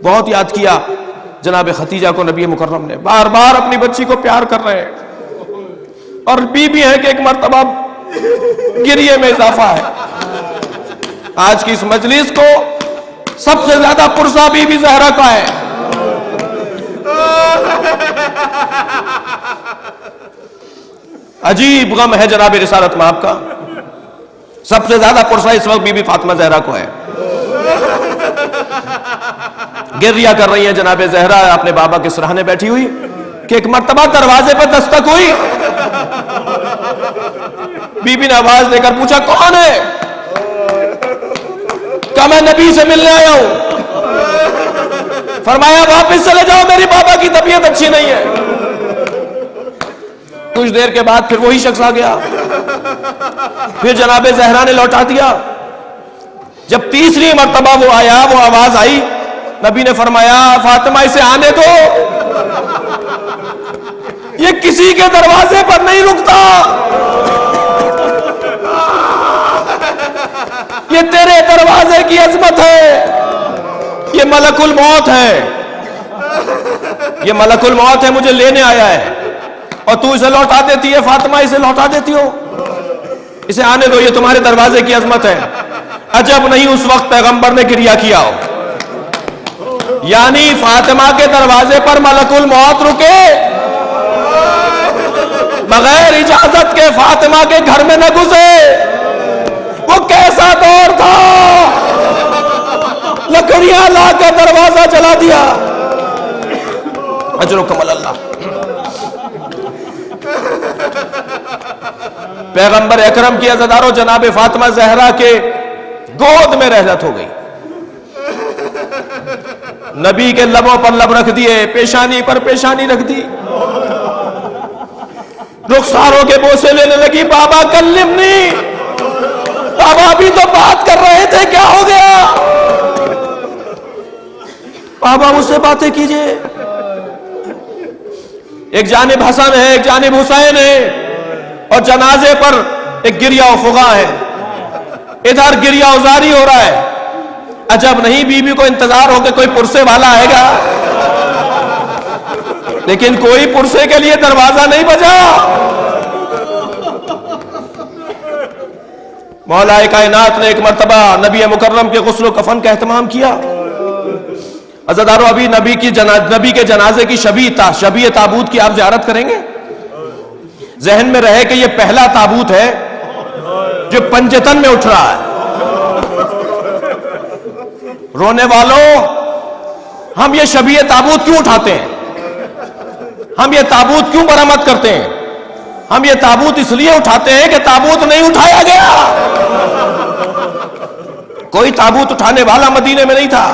بہت یاد کیا جناب ختیجہ کو نبی مکرم نے، بار بار اپنی بچی کو پیار کر رہے ہیں، اور بیوی ہے کہ ایک مرتبہ گریے میں اضافہ ہے. آج کی اس مجلس کو سب سے زیادہ پرسا بی بی زہرا کا ہے. عجیب غم ہے جناب رسالت میں آپ کا. سب سے زیادہ پرسا اس وقت بی بی فاطمہ زہرا کو ہے. گریہ کر رہی ہیں جناب زہرا اپنے بابا کے سرہانے بیٹھی ہوئی کہ ایک مرتبہ دروازے پر دستک ہوئی. بی بی نے آواز دے کر پوچھا کون ہے؟ کہا میں نبی سے ملنے آیا ہوں. فرمایا واپس چلے جاؤ, میری بابا کی طبیعت اچھی نہیں ہے. کچھ دیر کے بعد پھر وہی شخص آ گیا, پھر جناب زہرا نے لوٹا دیا. جب تیسری مرتبہ وہ آیا, وہ آواز آئی, نبی نے فرمایا فاطمہ اسے آنے دو, یہ کسی کے دروازے پر نہیں رکتا, یہ تیرے دروازے کی عظمت ہے, یہ ملک الموت ہے, یہ ملک الموت ہے, مجھے لینے آیا ہے, اور تو اسے لوٹا دیتی ہے. فاطمہ اسے لوٹا دیتی ہو, اسے آنے دو, یہ تمہارے دروازے کی عظمت ہے. عجب نہیں اس وقت پیغمبر نے گریہ کیا ہو. یعنی فاطمہ کے دروازے پر ملک الموت رکے, بغیر اجازت کے فاطمہ کے گھر میں نہ گھسے. وہ کیسا دور تھا, لکڑیاں لا کر دروازہ چلا دیا. اجرکم اللہ. پیغمبر اکرم کی عزاداروں جناب فاطمہ زہرا کے گود میں رحلت ہو گئی. نبی کے لبوں پر لب رکھ دیے, پیشانی پر پیشانی رکھ دی, رخساروں کے بوسے لینے لگی. بابا کلمنی, بابا ابھی تو بات کر رہے تھے, کیا ہو گیا؟ بابا مجھ سے باتیں کیجئے. ایک جانب حسن ہے, ایک جانب حسین ہے, اور جنازے پر ایک گریہ و فغاں ہے. ادھر گریہ ازاری ہو رہا ہے. عجب نہیں بی بی کو انتظار ہو کہ کوئی پرسے والا آئے گا, لیکن کوئی پرسے کے لیے دروازہ نہیں بجا. مولا کائنات نے ایک مرتبہ نبی مکرم کے غسل و کفن کا اہتمام کیا. عزادارو ابھی نبی کے جنازے کی شبیہ تابوت کی آپ زیارت کریں گے. ذہن میں رہے کہ یہ پہلا تابوت ہے جو پنجتن میں اٹھ رہا ہے. رونے والوں, ہم یہ شبیہ تابوت کیوں اٹھاتے ہیں؟ ہم یہ تابوت کیوں برآمد کرتے ہیں؟ ہم یہ تابوت اس لیے اٹھاتے ہیں کہ تابوت نہیں اٹھایا گیا. کوئی تابوت اٹھانے والا مدینے میں نہیں تھا.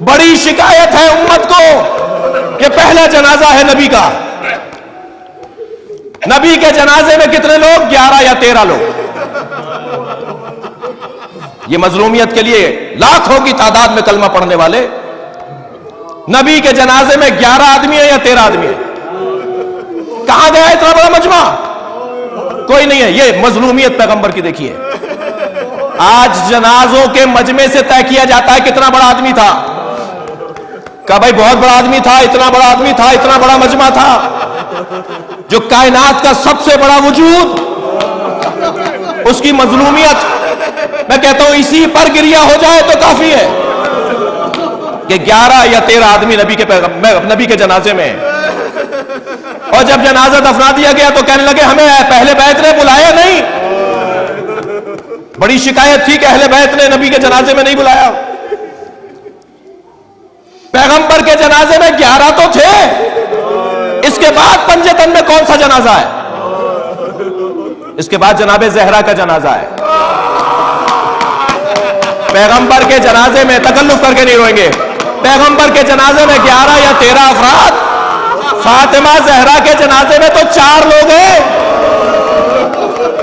بڑی شکایت ہے امت کو کہ پہلا جنازہ ہے نبی کا. نبی کے جنازے میں کتنے لوگ؟ 11 یا 13 لوگ. یہ مظلومیت کے لیے لاکھوں کی تعداد میں کلمہ پڑھنے والے. نبی کے جنازے میں 11 آدمی ہیں یا 13 آدمی ہیں؟ کہاں گیا اتنا بڑا مجمع؟ کوئی نہیں ہے. یہ مظلومیت پیغمبر کی دیکھیے. آج جنازوں کے مجمع سے طے کیا جاتا ہے کتنا بڑا آدمی تھا. کہا بھائی بہت بڑا آدمی تھا, اتنا بڑا آدمی تھا, اتنا بڑا مجمع تھا. جو کائنات کا سب سے بڑا وجود, اس کی مظلومیت, میں کہتا ہوں اسی پر گریہ ہو جائے تو کافی ہے کہ 11 یا 13 آدمی نبی کے جنازے میں. اور جب جنازہ دفنا دیا گیا تو کہنے لگے ہمیں پہلے بیت نے بلایا نہیں. بڑی شکایت تھی کہ اہل بیت نے نبی کے جنازے میں نہیں بلایا. پیغمبر کے جنازے میں 11 تو تھے, اس کے بعد پنجتن میں کون سا جنازہ ہے؟ اس کے بعد جناب زہرا کا جنازہ ہے. پیغمبر کے جنازے میں, تکلف کر کے نہیں روئیں گے, پیغمبر کے جنازے میں 11 یا 13 افراد, فاطمہ زہرا کے جنازے میں تو 4 لوگ ہیں.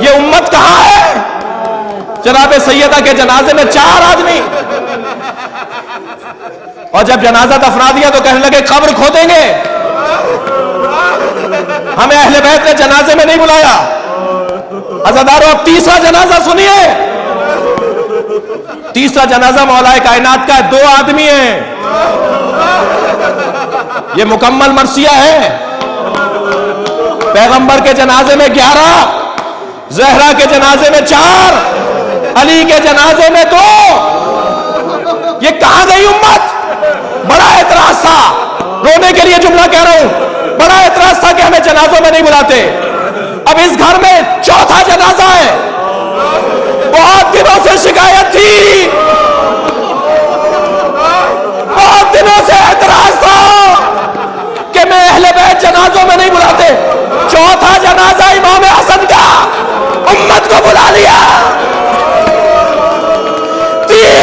یہ امت کہاں ہے؟ جناب سیدہ کے جنازے میں 4 آدمی. اور جب جنازہ دفنا دیا تو کہنے لگے قبر کھودیں گے, ہمیں اہل بیت نے جنازے میں نہیں بلایا. عزادارو اب تیسرا جنازہ سنیے. تیسرا جنازہ مولا کائنات کا 2 آدمی ہیں. یہ مکمل مرثیہ ہے. پیغمبر کے جنازے میں 11, زہرا کے جنازے میں 4, علی کے جنازے میں 2. یہ کہاں گئی امت؟ بڑا اعتراض تھا, رونے کے لیے جملہ کہہ رہا ہوں, بڑا اعتراض تھا کہ ہمیں جنازوں میں نہیں بلاتے. اب اس گھر میں 4تھا جنازہ ہے. بہت دنوں سے شکایت تھی, بہت دنوں سے اعتراض تھا کہ میں اہل بیت جنازوں میں نہیں بلاتے. 4تھا جنازہ امام حسن کا, امت کو بلا لیا. 3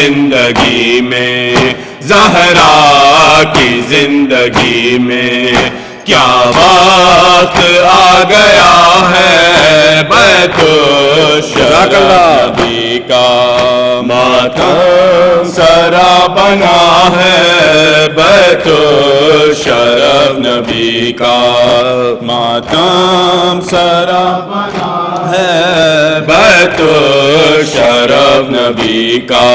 زندگی میں، زہرا کی زندگی میں کیا وقت آ گیا ہے بیت الشرف نبی کا ماتم سرا بنا ہے بیت الشرف نبی کا ماتم سرا بنا ہے بیت الشرف نبی کا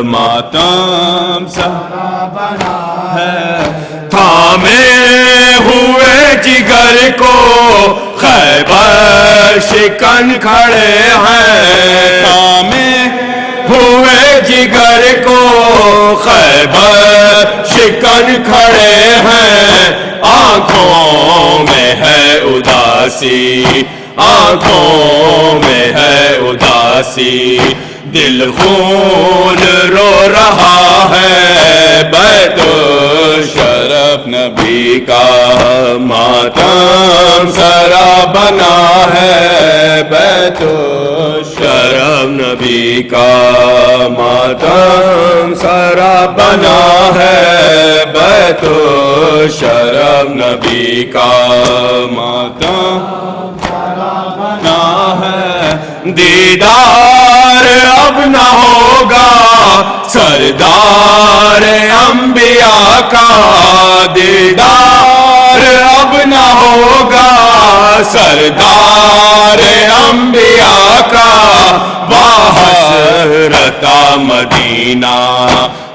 ماتم سرا بنا ہے تھامے ہوئے جگر کو خیبر شکن کھڑے ہیں، تھامے ہوئے جگر کو خیبر شکن کھڑے ہیں، آنکھوں میں ہے اداسی، آنکھوں میں ہے اداسی، دل خون رو رہا ہے بیت الشرف نبی کا ماتم سرا بنا ہے بیت الشرف نبی کا ماتم سرا بنا ہے بیت الشرف نبی کا ماتم سرا بنا ہے، دیدار اب نہ ہوگا سردار انبیاء کا، دیدار اب نہ ہوگا سردار انبیاء کا، وحسرتا مدینہ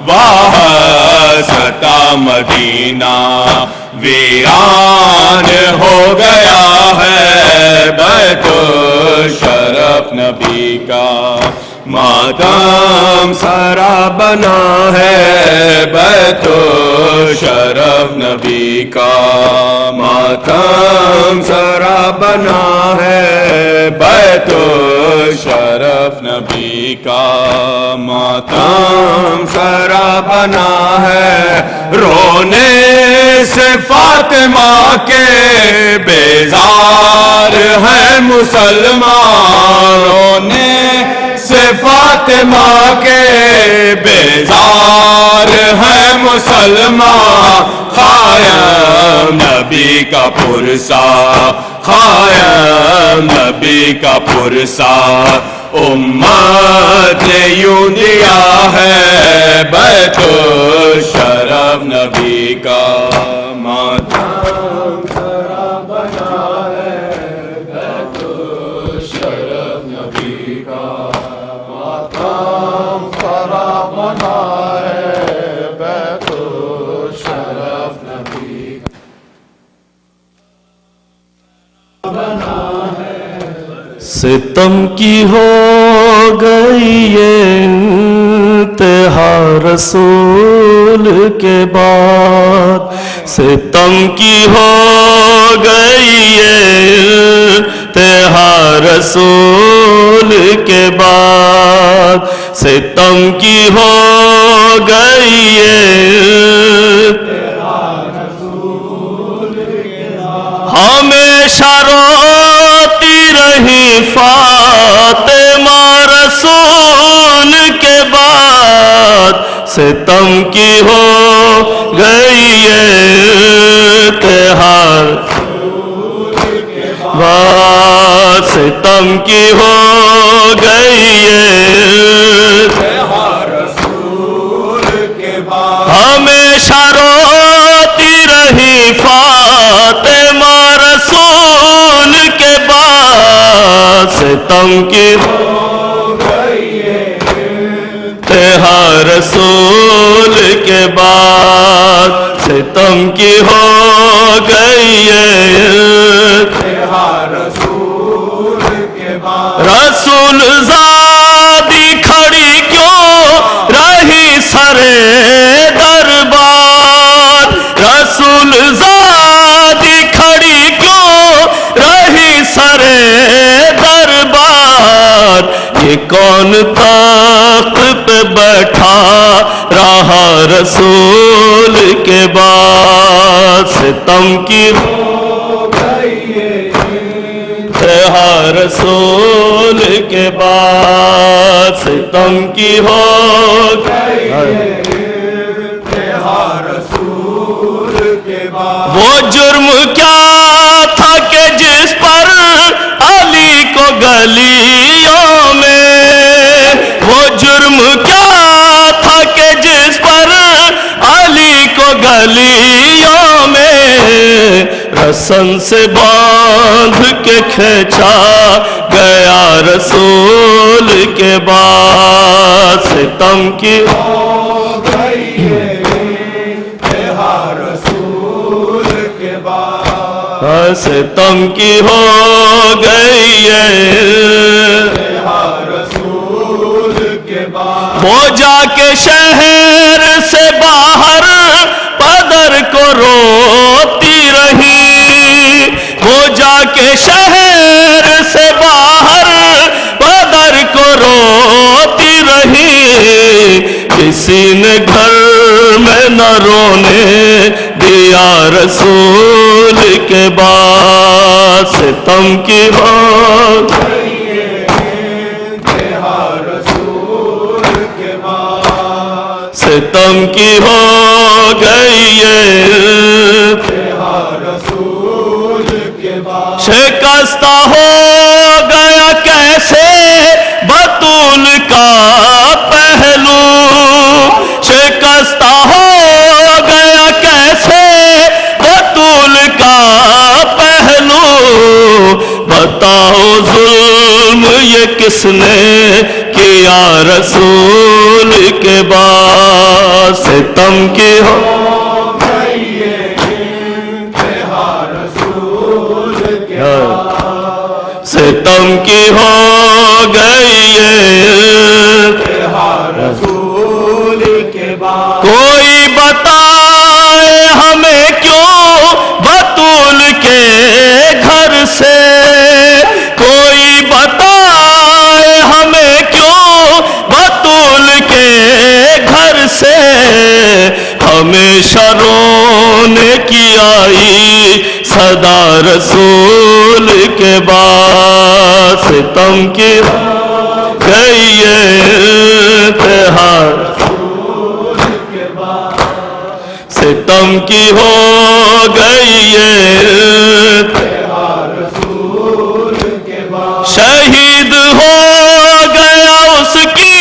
وحسرتا مدینہ ویران ہو گیا ہے بیت الشرف نبی کا ماتم سرا بنا ہے بیت الشرف نبی کا ماتم سرا بنا ہے بیت الشرف نبی کا ماتم سرا بنا ہے، رونے سے فاطمہ کے بیزار ہیں مسلمان، رونے سے فاطمہ کے بیزار ہیں مسلمان، خایم نبی کا پرسا خایم نبی کا پرسا امت نے یوں دیا ہے بیت الشرف نبی کا ماتم سرا بنا ہے بیت الشرف نبی کا ماتم سرا بنا ہے بیت الشرف نبی ستم کی ہو گئی یہ انتہا رسول کے بعد، ستم کی ہو گئی یہ انتہا رسول کے بعد، ستم کی ہو گئی یہ انتہا رسول کے بعد، ہمیشہ روتی رہی فاطمہ رسول کے بعد، ستم کی ہو گئی یہ انتہا بعد، ستم کی ہو گئی یہ انتہا رسول کے بعد، ہمیشہ روتی رہی فاطمہ رسول کے بعد، ستم کی ہو گئی انتہا رسول کے بعد، ستم کی ہو گئی انتہا رسول کے بعد، رسول زادی کھڑی کیوں رہی سرے دربار، رسول زادی کھڑی کیوں رہی سرے دربار، یہ کون تخت پہ بیٹھا رہا رسول کے بعد، ستم کی ہو گئی انتہا رسول کے بعد، ستم کی ہو وہ جرم کیا تھا کہ جس پر علی کو گلیوں میں، وہ جرم کیا تھا کہ جس پر علی کو گلیوں میں رسن سے باندھ کے کھینچا گیا رسول کے بعد. ستم کی ستم کی ہو گئی وہ جا کے شہر سے باہر پدر کو روتی رہی، وہ جا کے شہر سے باہر پدر کو روتی رہی، کسی نے گھر میں نہ رونے دیا رسول کے بعد. ستم کی ہو ستم کی ہو گئی شکستہ ہو گیا کیسے بطول کا پہلو، شکستہ ہو گیا کیسے بطول کا پہلو، بتاؤ ظلم یہ کس نے کیا رسول کے بعد. ستم کی ہو ستم کی ہو گئی کوئی بتائے ہمیں کیوں بطول کے گھر سے، کوئی بتائے ہمیں کیوں بطول کے گھر سے ہمیشہ رونے کی آئی صدا رسول کے بعد. ستم کی گئی تہار ستم کی ہو گئی شہید ہو گیا اس کی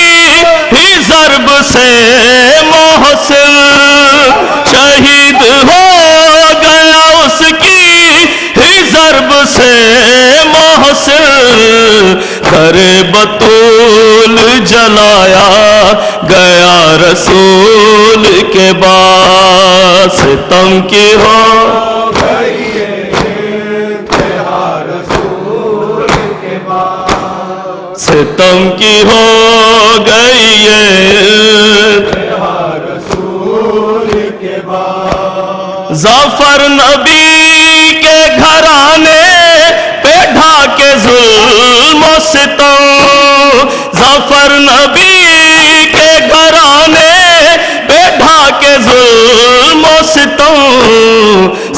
ہی ضرب سے محسن، شہید ہو گیا اس کی ہی ضرب سے محسن، در بطول جلایا گیا رسول کے بعد. ستم کی ہو ستم کی ہو گئی ظفر نبی کے گھرانے پہ ڈھاکے ظلم و ستم، ظفر نبی کے گھرانے پہ ڈھاکے ظلم و ستم،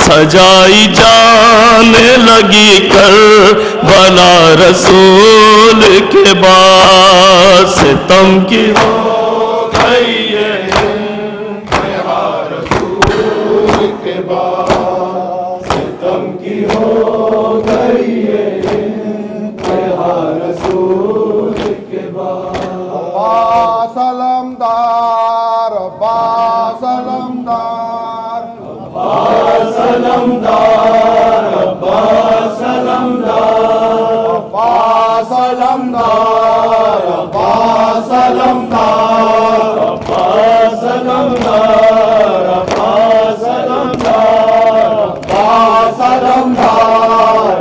سجائی جانے لگی کربلا رسول کے بعد. ستم کی ہو گئی ستم کی ہو گئی رسول کے بعد. سلمدار سلمدار سلمدار عباس سلمدار عباس سلمدار عباس سلمدار عباس سلمدار عباس سلمدار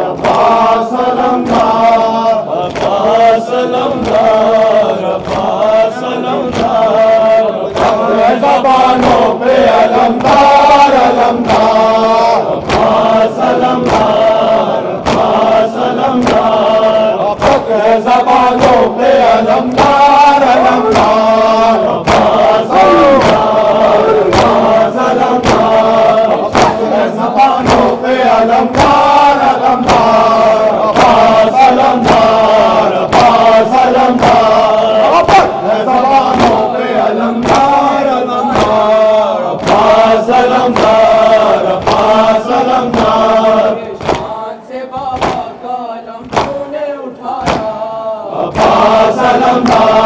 عباس سلمدار عباس سلمدار عباس سلمدار عباس سلمدار اپنے زبانوں پہ علمدار علمدار عباس سلمدار عباس سلمدار اپنے زبانوں پہ علمدار علمدار علمدار